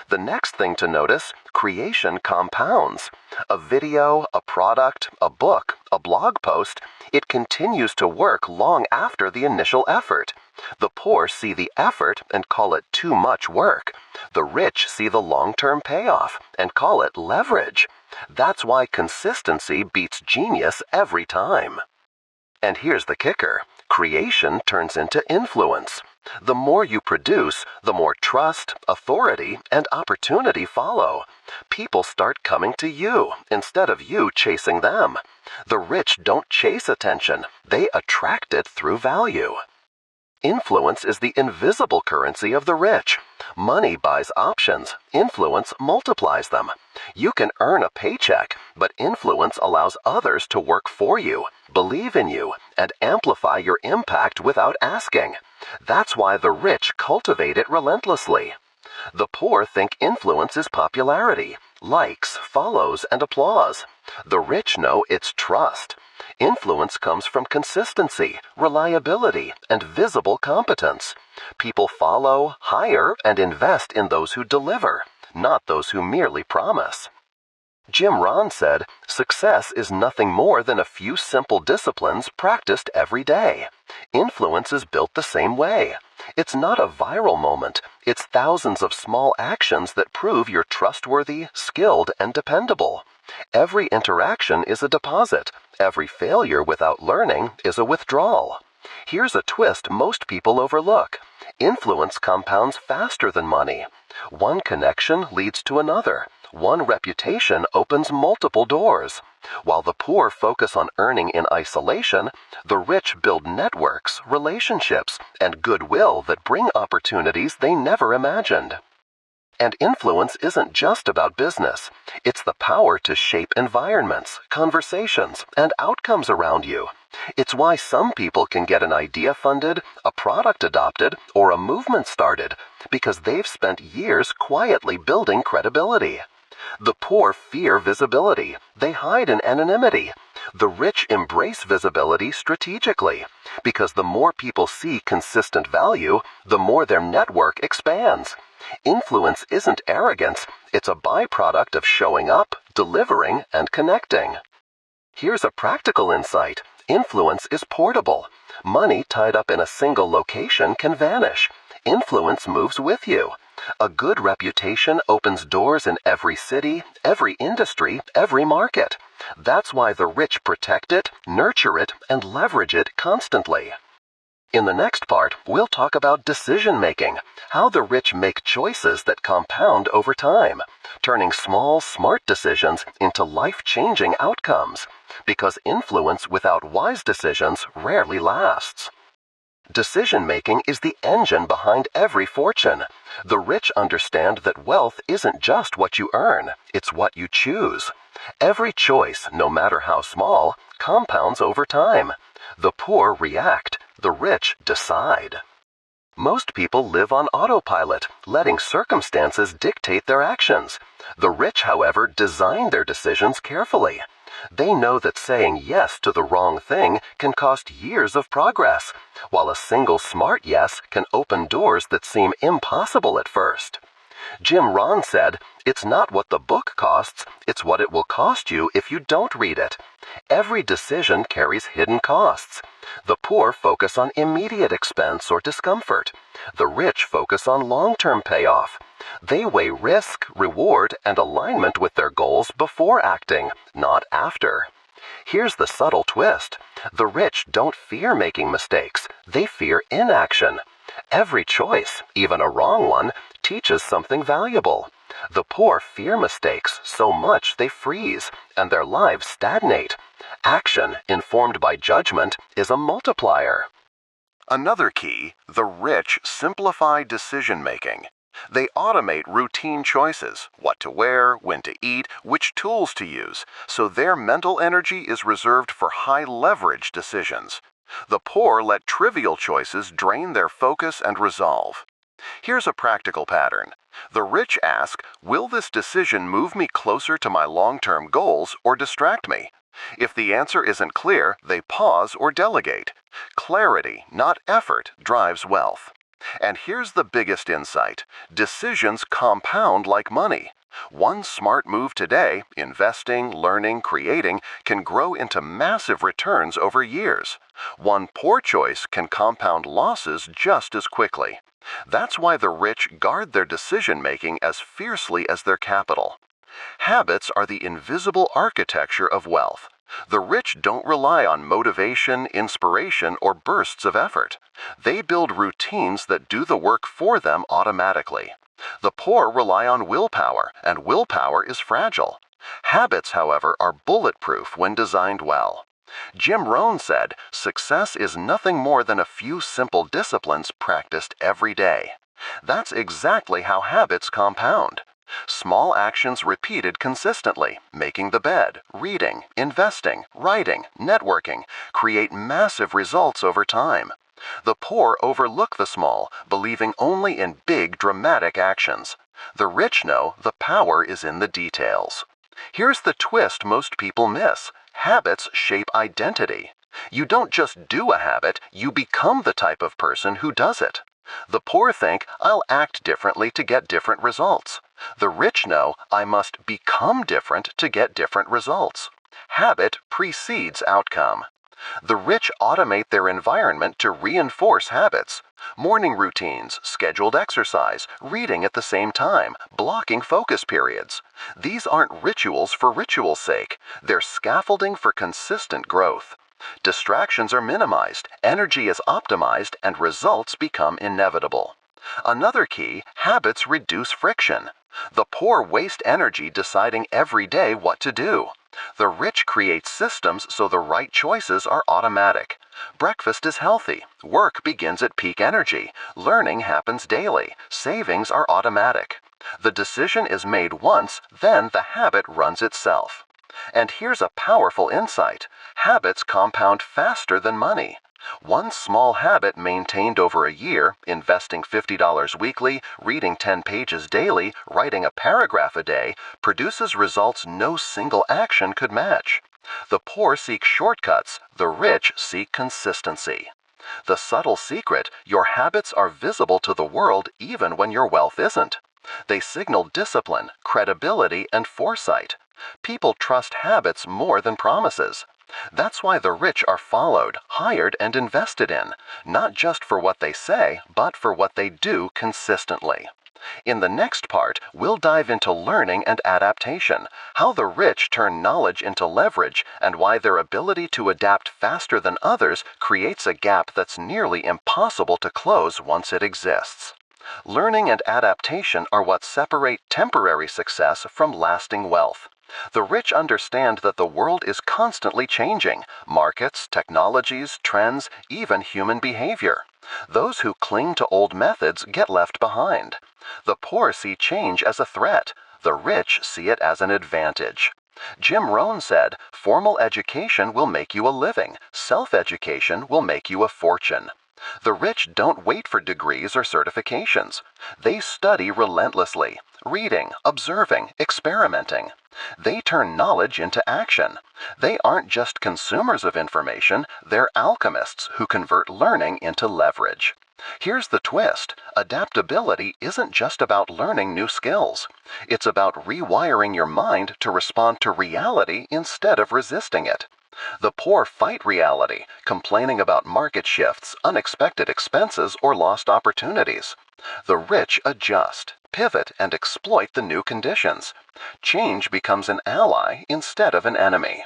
The next thing to notice: creation compounds. A video, a product, a book, a blog post, it continues to work long after the initial effort. The poor see the effort and call it too much work. The rich see the long-term payoff and call it leverage. That's why consistency beats genius every time. And here's the kicker: creation turns into influence. The more you produce, the more trust, authority, and opportunity follow. People start coming to you instead of you chasing them. The rich don't chase attention, they attract it through value. Influence is the invisible currency of the rich. Money buys options. Influence multiplies them. You can earn a paycheck, but influence allows others to work for you, believe in you, and amplify your impact without asking. That's why the rich cultivate it relentlessly. The poor think influence is popularity, likes, follows, and applause. The rich know it's trust. Influence comes from consistency, reliability, and visible competence. People follow, hire, and invest in those who deliver, not those who merely promise. Jim Rohn said, "Success is nothing more than a few simple disciplines practiced every day." Influence is built the same way. It's not a viral moment. It's thousands of small actions that prove you're trustworthy, skilled, and dependable. Every interaction is a deposit. Every failure without learning is a withdrawal. Here's a twist most people overlook. Influence compounds faster than money. One connection leads to another. One reputation opens multiple doors. While the poor focus on earning in isolation, the rich build networks, relationships, and goodwill that bring opportunities they never imagined. And influence isn't just about business. It's the power to shape environments, conversations, and outcomes around you. It's why some people can get an idea funded, a product adopted, or a movement started, because they've spent years quietly building credibility. The poor fear visibility. They hide in anonymity. The rich embrace visibility strategically, because the more people see consistent value, the more their network expands. Influence isn't arrogance, it's a byproduct of showing up, delivering, and connecting. Here's a practical insight. Influence is portable. Money tied up in a single location can vanish. Influence moves with you. A good reputation opens doors in every city, every industry, every market. That's why the rich protect it, nurture it, and leverage it constantly. In the next part, we'll talk about decision making, how the rich make choices that compound over time, turning small, smart decisions into life-changing outcomes, because influence without wise decisions rarely lasts. Decision-making is the engine behind every fortune. The rich understand that wealth isn't just what you earn, it's what you choose. Every choice, no matter how small, compounds over time. The poor react, the rich decide. Most people live on autopilot, letting circumstances dictate their actions. The rich, however, design their decisions carefully. They know that saying yes to the wrong thing can cost years of progress, while a single smart yes can open doors that seem impossible at first. Jim Rohn said, "It's not what the book costs, it's what it will cost you if you don't read it." Every decision carries hidden costs. The poor focus on immediate expense or discomfort. The rich focus on long-term payoff. They weigh risk, reward, and alignment with their goals before acting, not after. Here's the subtle twist. The rich don't fear making mistakes, they fear inaction. Every choice, even a wrong one, teaches something valuable. The poor fear mistakes so much they freeze, and their lives stagnate. Action, informed by judgment, is a multiplier. Another key, the rich simplify decision-making. They automate routine choices, what to wear, when to eat, which tools to use, so their mental energy is reserved for high-leverage decisions. The poor let trivial choices drain their focus and resolve. Here's a practical pattern. The rich ask, will this decision move me closer to my long-term goals or distract me? If the answer isn't clear, they pause or delegate. Clarity, not effort, drives wealth. And here's the biggest insight. Decisions compound like money. One smart move today, investing, learning, creating, can grow into massive returns over years. One poor choice can compound losses just as quickly. That's why the rich guard their decision-making as fiercely as their capital. Habits are the invisible architecture of wealth. The rich don't rely on motivation, inspiration, or bursts of effort. They build routines that do the work for them automatically. The poor rely on willpower, and willpower is fragile. Habits, however, are bulletproof when designed well. Jim Rohn said, "Success is nothing more than a few simple disciplines practiced every day." That's exactly how habits compound. Small actions repeated consistently, making the bed, reading, investing, writing, networking, create massive results over time. The poor overlook the small, believing only in big, dramatic actions. The rich know the power is in the details. Here's the twist most people miss. Habits shape identity. You don't just do a habit, you become the type of person who does it. The poor think, I'll act differently to get different results. The rich know, I must become different to get different results. Habit precedes outcome. The rich automate their environment to reinforce habits. Morning routines, scheduled exercise, reading at the same time, blocking focus periods. These aren't rituals for ritual's sake. They're scaffolding for consistent growth. Distractions are minimized, energy is optimized, and results become inevitable. Another key, habits reduce friction. The poor waste energy deciding every day what to do. The rich create systems so the right choices are automatic. Breakfast is healthy. Work begins at peak energy. Learning happens daily. Savings are automatic. The decision is made once, then the habit runs itself. And here's a powerful insight. Habits compound faster than money. One small habit maintained over a year, investing $50 weekly, reading 10 pages daily, writing a paragraph a day, produces results no single action could match. The poor seek shortcuts, the rich seek consistency. The subtle secret, your habits are visible to the world even when your wealth isn't. They signal discipline, credibility, and foresight. People trust habits more than promises. That's why the rich are followed, hired, and invested in, not just for what they say, but for what they do consistently. In the next part, we'll dive into learning and adaptation, how the rich turn knowledge into leverage, and why their ability to adapt faster than others creates a gap that's nearly impossible to close once it exists. Learning and adaptation are what separate temporary success from lasting wealth. The rich understand that the world is constantly changing: markets, technologies, trends, even human behavior. Those who cling to old methods get left behind. The poor see change as a threat. The rich see it as an advantage. Jim Rohn said, "Formal education will make you a living. Self-education will make you a fortune." The rich don't wait for degrees or certifications. They study relentlessly, reading, observing, experimenting. They turn knowledge into action. They aren't just consumers of information, they're alchemists who convert learning into leverage. Here's the twist: adaptability isn't just about learning new skills. It's about rewiring your mind to respond to reality instead of resisting it. The poor fight reality, complaining about market shifts, unexpected expenses, or lost opportunities. The rich adjust, pivot, and exploit the new conditions. Change becomes an ally instead of an enemy.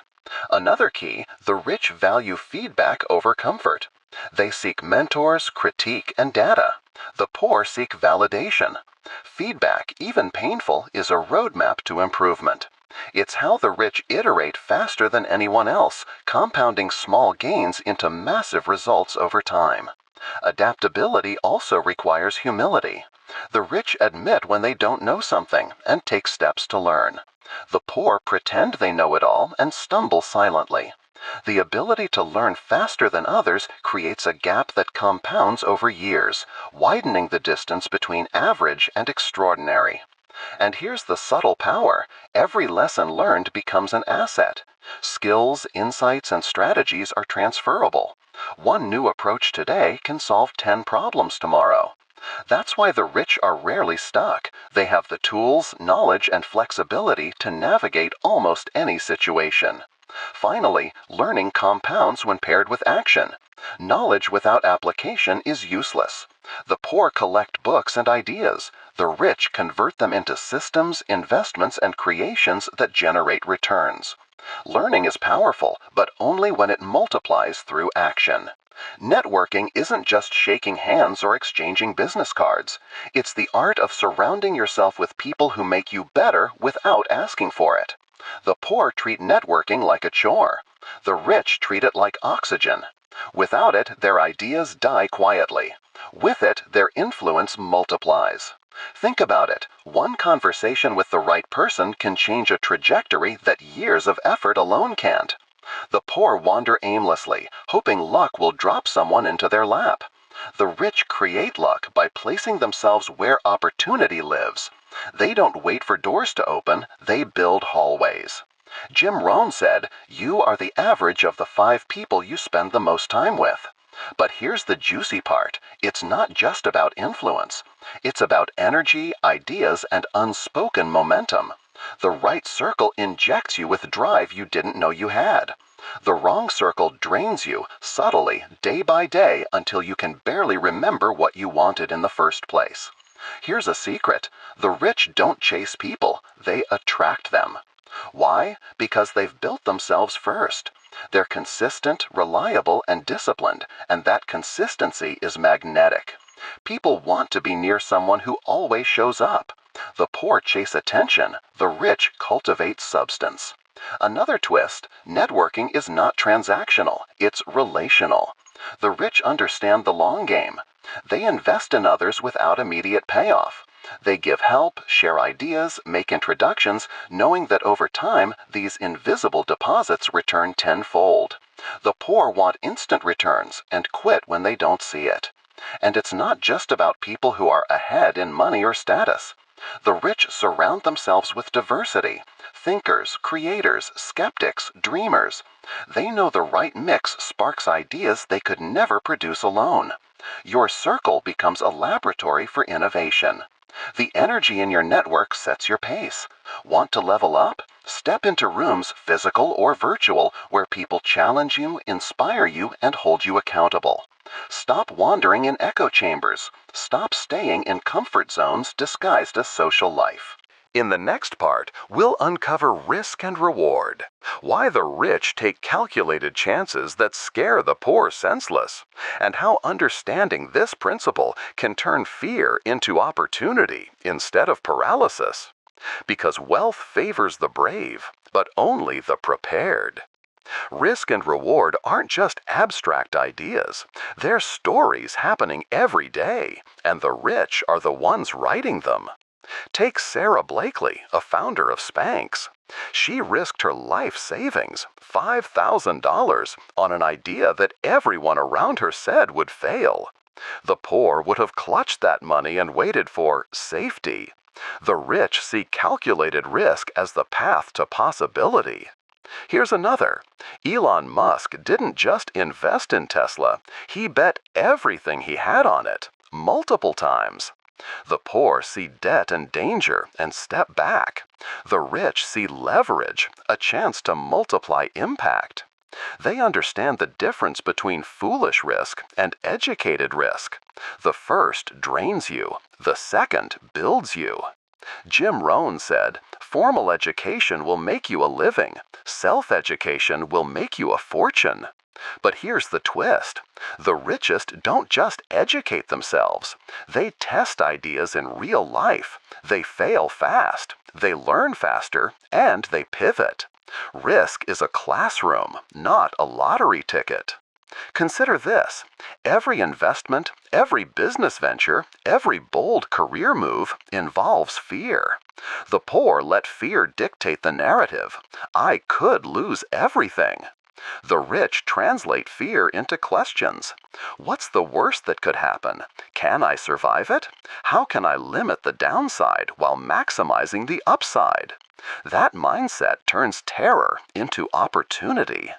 Another key: the rich value feedback over comfort. They seek mentors, critique, and data. The poor seek validation. Feedback, even painful, is a roadmap to improvement. It's how the rich iterate faster than anyone else, compounding small gains into massive results over time. Adaptability also requires humility. The rich admit when they don't know something and take steps to learn. The poor pretend they know it all and stumble silently. The ability to learn faster than others creates a gap that compounds over years, widening the distance between average and extraordinary. And here's the subtle power: every lesson learned becomes an asset. Skills, insights, and strategies are transferable. One new approach today can solve 10 problems tomorrow. That's why the rich are rarely stuck. They have the tools, knowledge, and flexibility to navigate almost any situation. Finally, learning compounds when paired with action. Knowledge without application is useless. The poor collect books and ideas. The rich convert them into systems, investments, and creations that generate returns. Learning is powerful, but only when it multiplies through action. Networking isn't just shaking hands or exchanging business cards. It's the art of surrounding yourself with people who make you better without asking for it. The poor treat networking like a chore. The rich treat it like oxygen. Without it, their ideas die quietly. With it, their influence multiplies. Think about it. One conversation with the right person can change a trajectory that years of effort alone can't. The poor wander aimlessly, hoping luck will drop someone into their lap. The rich create luck by placing themselves where opportunity lives. They don't wait for doors to open, they build hallways. Jim Rohn said, "You are the average of the 5 people you spend the most time with." But here's the juicy part: it's not just about influence. It's about energy, ideas, and unspoken momentum. The right circle injects you with drive you didn't know you had. The wrong circle drains you, subtly, day by day, until you can barely remember what you wanted in the first place. Here's a secret: the rich don't chase people, they attract them. Why? Because they've built themselves first. They're consistent, reliable, and disciplined, and that consistency is magnetic. People want to be near someone who always shows up. The poor chase attention, the rich cultivate substance. Another twist: networking is not transactional, it's relational. The rich understand the long game. They invest in others without immediate payoff. They give help, share ideas, make introductions, knowing that over time, these invisible deposits return tenfold. The poor want instant returns and quit when they don't see it. And it's not just about people who are ahead in money or status. The rich surround themselves with diversity: thinkers, creators, skeptics, dreamers. They know the right mix sparks ideas they could never produce alone. Your circle becomes a laboratory for innovation. The energy in your network sets your pace. Want to level up? Step into rooms, physical or virtual, where people challenge you, inspire you, and hold you accountable. Stop wandering in echo chambers. Stop staying in comfort zones disguised as social life. In the next part, we'll uncover risk and reward, why the rich take calculated chances that scare the poor senseless, and how understanding this principle can turn fear into opportunity instead of paralysis. Because wealth favors the brave, but only the prepared. Risk and reward aren't just abstract ideas, they're stories happening every day, and the rich are the ones writing them. Take Sarah Blakely, a founder of Spanx. She risked her life savings, $5,000, on an idea that everyone around her said would fail. The poor would have clutched that money and waited for safety. The rich see calculated risk as the path to possibility. Here's another. Elon Musk didn't just invest in Tesla, he bet everything he had on it, multiple times. The poor see debt and danger and step back. The rich see leverage, a chance to multiply impact. They understand the difference between foolish risk and educated risk. The first drains you, the second builds you. Jim Rohn said, "Formal education will make you a living. Self-education will make you a fortune." But here's the twist. The richest don't just educate themselves. They test ideas in real life. They fail fast. They learn faster. And they pivot. Risk is a classroom, not a lottery ticket. Consider this. Every investment, every business venture, every bold career move involves fear. The poor let fear dictate the narrative. I could lose everything. The rich translate fear into questions. What's the worst that could happen? Can I survive it? How can I limit the downside while maximizing the upside? That mindset turns terror into opportunity.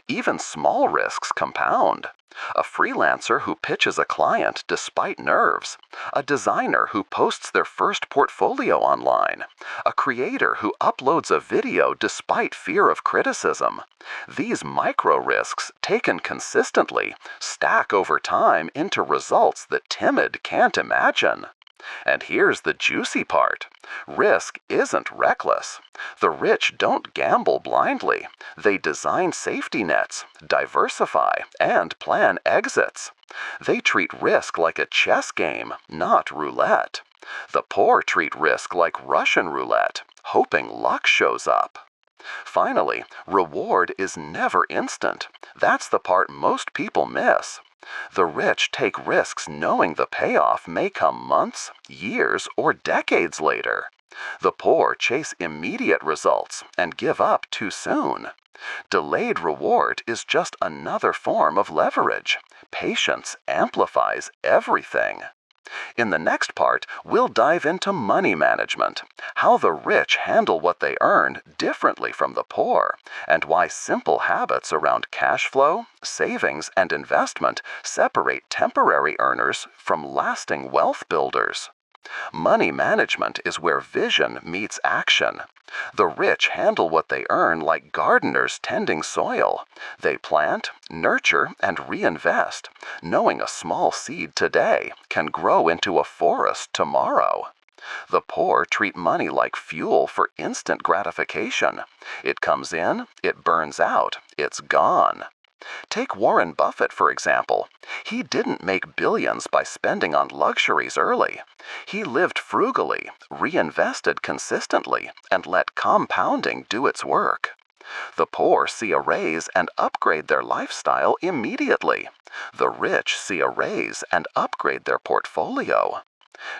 Even small risks compound. A freelancer who pitches a client despite nerves. A designer who posts their first portfolio online. A creator who uploads a video despite fear of criticism. These micro risks, taken consistently, stack over time into results the timid can't imagine. And here's the juicy part. Risk isn't reckless. The rich don't gamble blindly. They design safety nets, diversify, and plan exits. They treat risk like a chess game, not roulette. The poor treat risk like Russian roulette, hoping luck shows up. Finally, reward is never instant. That's the part most people miss. The rich take risks knowing the payoff may come months, years, or decades later. The poor chase immediate results and give up too soon. Delayed reward is just another form of leverage. Patience amplifies everything. In the next part, we'll dive into money management, how the rich handle what they earn differently from the poor, and why simple habits around cash flow, savings, and investment separate temporary earners from lasting wealth builders. Money management is where vision meets action. The rich handle what they earn like gardeners tending soil. They plant, nurture, and reinvest, knowing a small seed today can grow into a forest tomorrow. The poor treat money like fuel for instant gratification. It comes in, it burns out, it's gone. Take Warren Buffett, for example. He didn't make billions by spending on luxuries early. He lived frugally, reinvested consistently, and let compounding do its work. The poor see a raise and upgrade their lifestyle immediately. The rich see a raise and upgrade their portfolio.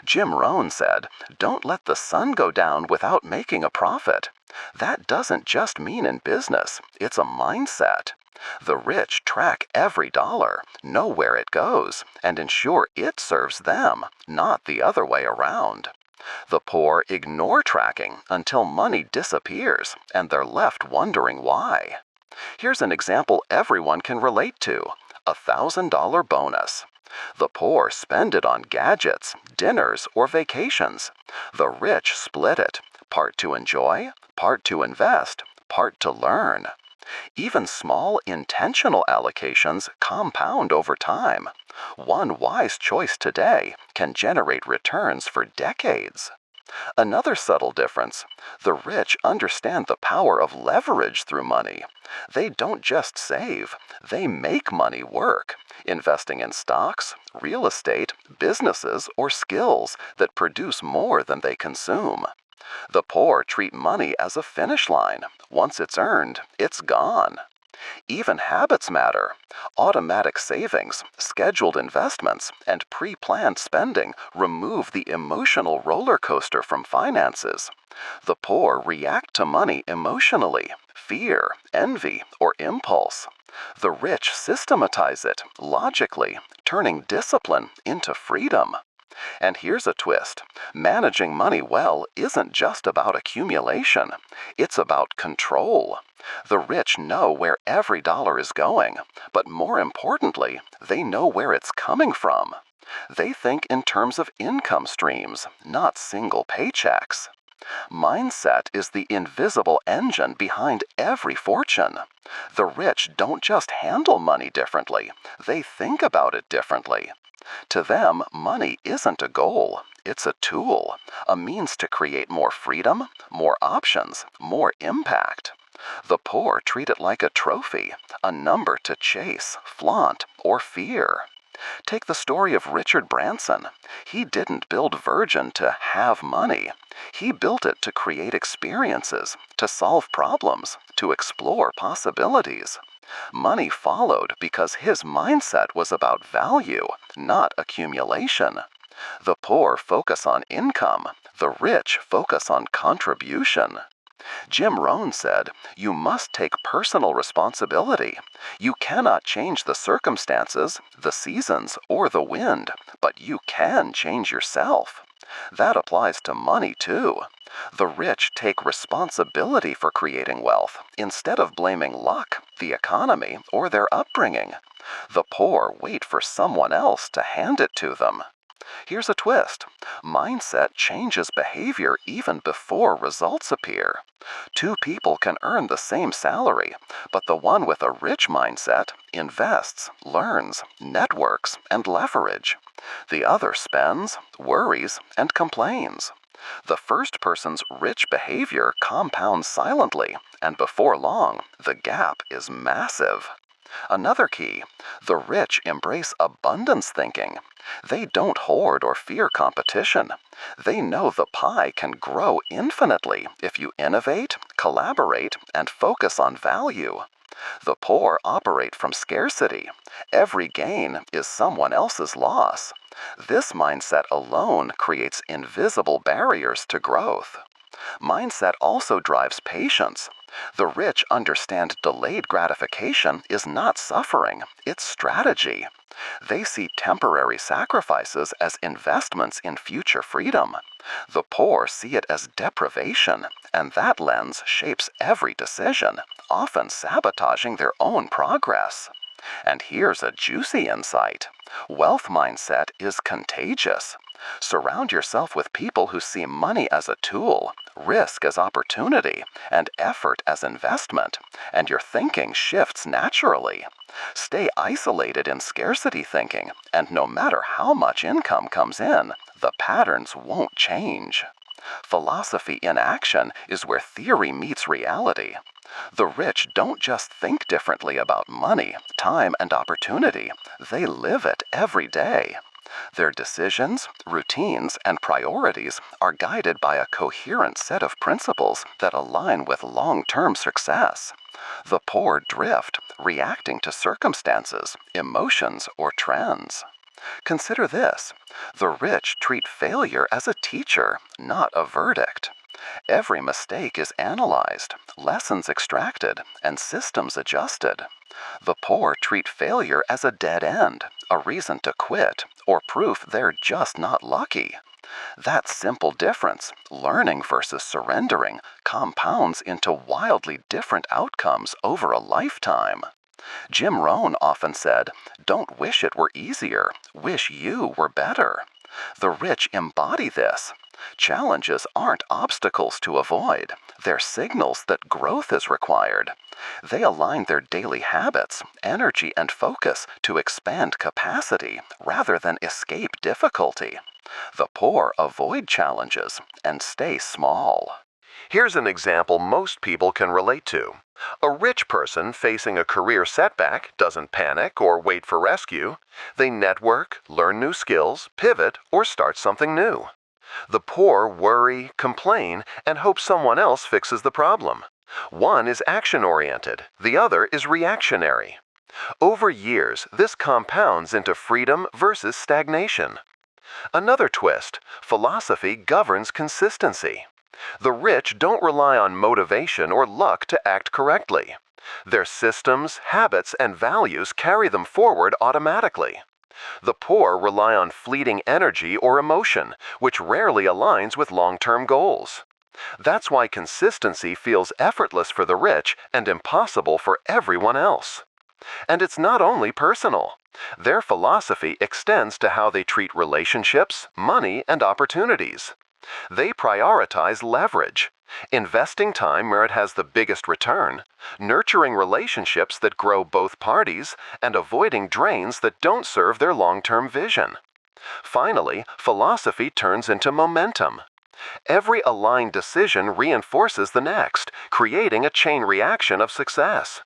Jim Rohn said, "Don't let the sun go down without making a profit." That doesn't just mean in business, it's a mindset. The rich track every dollar, know where it goes, and ensure it serves them, not the other way around. The poor ignore tracking until money disappears, and they're left wondering why. Here's an example everyone can relate to: $1,000 bonus. The poor spend it on gadgets, dinners, or vacations. The rich split it, Part to enjoy, part to invest, part to learn. Even small intentional allocations compound over time. One wise choice today can generate returns for decades. Another subtle difference: the rich understand the power of leverage through money. They don't just save, they make money work, investing in stocks, real estate, businesses, or skills that produce more than they consume. The poor treat money as a finish line. Once it's earned, it's gone. Even habits matter. Automatic savings, scheduled investments, and pre-planned spending remove the emotional roller coaster from finances. The poor react to money emotionally: fear, envy, or impulse. The rich systematize it logically, turning discipline into freedom. And here's a twist: managing money well isn't just about accumulation, it's about control. The rich know where every dollar is going, but more importantly, they know where it's coming from. They think in terms of income streams, not single paychecks. Mindset is the invisible engine behind every fortune. The rich don't just handle money differently, they think about it differently. To them, money isn't a goal, it's a tool, a means to create more freedom, more options, more impact. The poor treat it like a trophy, a number to chase, flaunt, or fear. Take the story of Richard Branson. He didn't build Virgin to have money. He built it to create experiences, to solve problems, to explore possibilities. Money followed because his mindset was about value, not accumulation. The poor focus on income, the rich focus on contribution. Jim Rohn said, "You must take personal responsibility. You cannot change the circumstances, the seasons, or the wind, but you can change yourself." That applies to money too. The rich take responsibility for creating wealth instead of blaming luck, the economy, or their upbringing. The poor wait for someone else to hand it to them. Here's a twist: mindset changes behavior even before results appear. Two people can earn the same salary, but the one with a rich mindset invests, learns, networks, and leverage. The other spends, worries, and complains. The first person's rich behavior compounds silently, and before long, the gap is massive. Another key: the rich embrace abundance thinking. They don't hoard or fear competition. They know the pie can grow infinitely if you innovate, collaborate, and focus on value. The poor operate from scarcity. Every gain is someone else's loss. This mindset alone creates invisible barriers to growth. Mindset also drives patience. The rich understand delayed gratification is not suffering, it's strategy. They see temporary sacrifices as investments in future freedom. The poor see it as deprivation, and that lens shapes every decision, often sabotaging their own progress. And here's a juicy insight: wealth mindset is contagious. Surround yourself with people who see money as a tool, risk as opportunity, and effort as investment, and your thinking shifts naturally. Stay isolated in scarcity thinking, and no matter how much income comes in, the patterns won't change. Philosophy in action is where theory meets reality. The rich don't just think differently about money, time, and opportunity, they live it every day. Their decisions, routines, and priorities are guided by a coherent set of principles that align with long-term success. The poor drift, reacting to circumstances, emotions, or trends. Consider this: the rich treat failure as a teacher, not a verdict. Every mistake is analyzed, lessons extracted, and systems adjusted. The poor treat failure as a dead end, a reason to quit, or proof they're just not lucky. That simple difference, learning versus surrendering, compounds into wildly different outcomes over a lifetime. Jim Rohn often said, "Don't wish it were easier, wish you were better." The rich embody this. Challenges aren't obstacles to avoid, they're signals that growth is required. They align their daily habits, energy, and focus to expand capacity rather than escape difficulty. The poor avoid challenges and stay small. Here's an example most people can relate to. A rich person facing a career setback doesn't panic or wait for rescue. They network, learn new skills, pivot, or start something new. The poor worry, complain, and hope someone else fixes the problem. One is action-oriented, the other is reactionary. Over years, this compounds into freedom versus stagnation. Another twist: philosophy governs consistency. The rich don't rely on motivation or luck to act correctly. Their systems, habits, and values carry them forward automatically. The poor rely on fleeting energy or emotion, which rarely aligns with long-term goals. That's why consistency feels effortless for the rich and impossible for everyone else. And it's not only personal. Their philosophy extends to how they treat relationships, money, and opportunities. They prioritize leverage, investing time where it has the biggest return, nurturing relationships that grow both parties, and avoiding drains that don't serve their long-term vision. Finally, philosophy turns into momentum. Every aligned decision reinforces the next, creating a chain reaction of success.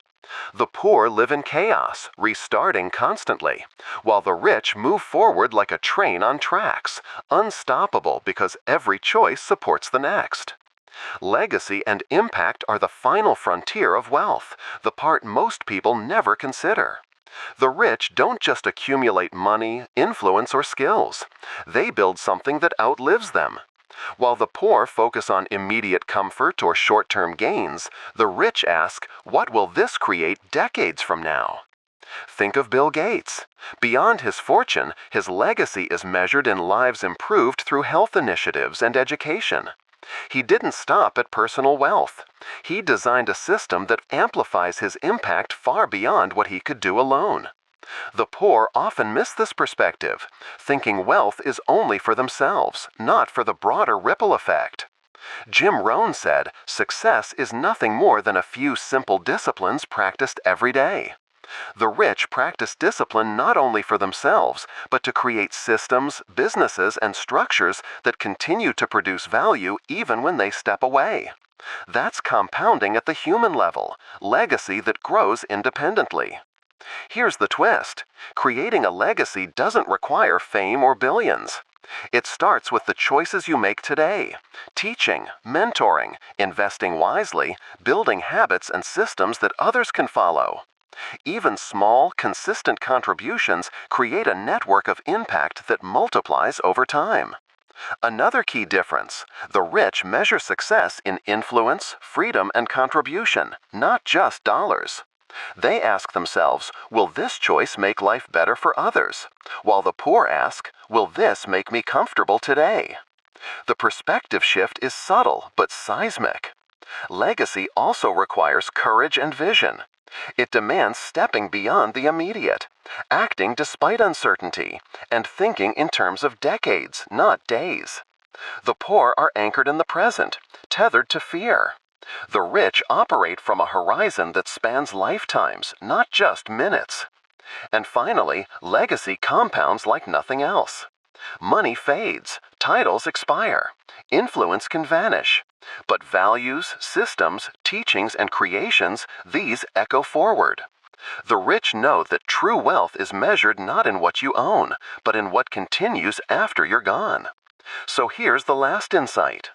The poor live in chaos, restarting constantly, while the rich move forward like a train on tracks, unstoppable because every choice supports the next. Legacy and impact are the final frontier of wealth, the part most people never consider. The rich don't just accumulate money, influence, or skills. They build something that outlives them. While the poor focus on immediate comfort or short-term gains, the rich ask, what will this create decades from now? Think of Bill Gates. Beyond his fortune, his legacy is measured in lives improved through health initiatives and education. He didn't stop at personal wealth. He designed a system that amplifies his impact far beyond what he could do alone. The poor often miss this perspective, thinking wealth is only for themselves, not for the broader ripple effect. Jim Rohn said, success is nothing more than a few simple disciplines practiced every day. The rich practice discipline not only for themselves, but to create systems, businesses, and structures that continue to produce value even when they step away. That's compounding at the human level, legacy that grows independently. Here's the twist: creating a legacy doesn't require fame or billions. It starts with the choices you make today: teaching, mentoring, investing wisely, building habits and systems that others can follow. Even small, consistent contributions create a network of impact that multiplies over time. Another key difference: the rich measure success in influence, freedom, and contribution, not just dollars. They ask themselves, will this choice make life better for others? While the poor ask, will this make me comfortable today? The perspective shift is subtle but seismic. Legacy also requires courage and vision. It demands stepping beyond the immediate, acting despite uncertainty, and thinking in terms of decades, not days. The poor are anchored in the present, tethered to fear. The rich operate from a horizon that spans lifetimes, not just minutes. And finally, legacy compounds like nothing else. Money fades, titles expire, influence can vanish. But values, systems, teachings, and creations, these echo forward. The rich know that true wealth is measured not in what you own, but in what continues after you're gone. So here's the last insight.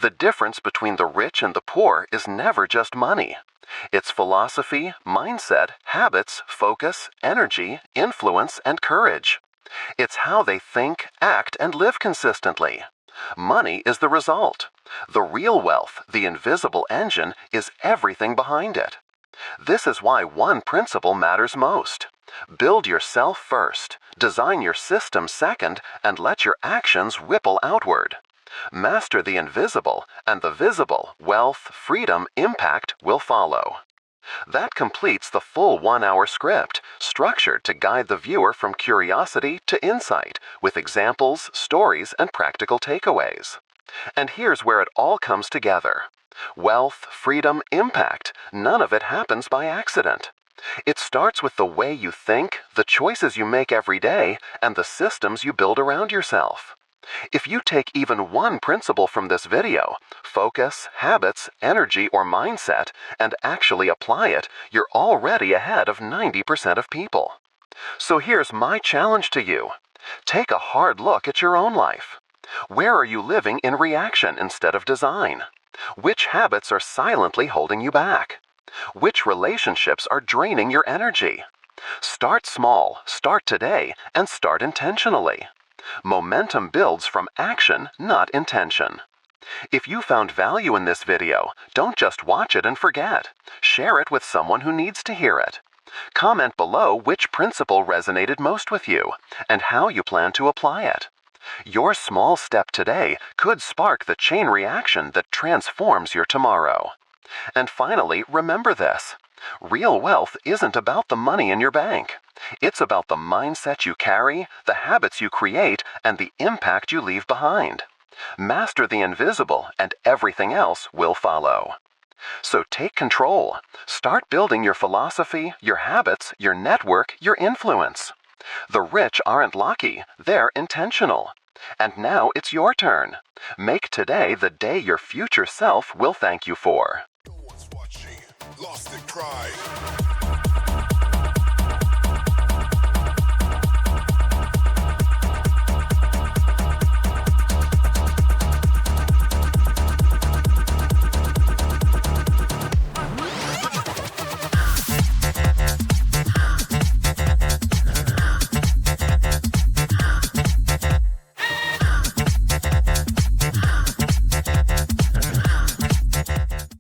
The difference between the rich and the poor is never just money. It's philosophy, mindset, habits, focus, energy, influence, and courage. It's how they think, act, and live consistently. Money is the result. The real wealth, the invisible engine, is everything behind it. This is why one principle matters most. Build yourself first, design your system second, and let your actions ripple outward. Master the invisible, and the visible, wealth, freedom, impact will follow. That completes the full 1-hour script, structured to guide the viewer from curiosity to insight, with examples, stories, and practical takeaways. And here's where it all comes together. Wealth, freedom, impact, none of it happens by accident. It starts with the way you think, the choices you make every day, and the systems you build around yourself. If you take even one principle from this video, focus, habits, energy, or mindset, and actually apply it, you're already ahead of 90% of people. So here's my challenge to you. Take a hard look at your own life. Where are you living in reaction instead of design? Which habits are silently holding you back? Which relationships are draining your energy? Start small, start today, and start intentionally. Momentum builds from action, not intention. If you found value in this video, don't just watch it and forget. Share it with someone who needs to hear it. Comment below which principle resonated most with you and how you plan to apply it. Your small step today could spark the chain reaction that transforms your tomorrow. And finally, remember this. Real wealth isn't about the money in your bank. It's about the mindset you carry, the habits you create, and the impact you leave behind. Master the invisible, and everything else will follow. So take control. Start building your philosophy, your habits, your network, your influence. The rich aren't lucky, they're intentional. And now it's your turn. Make today the day your future self will thank you for. No one's watching. Lost in crime.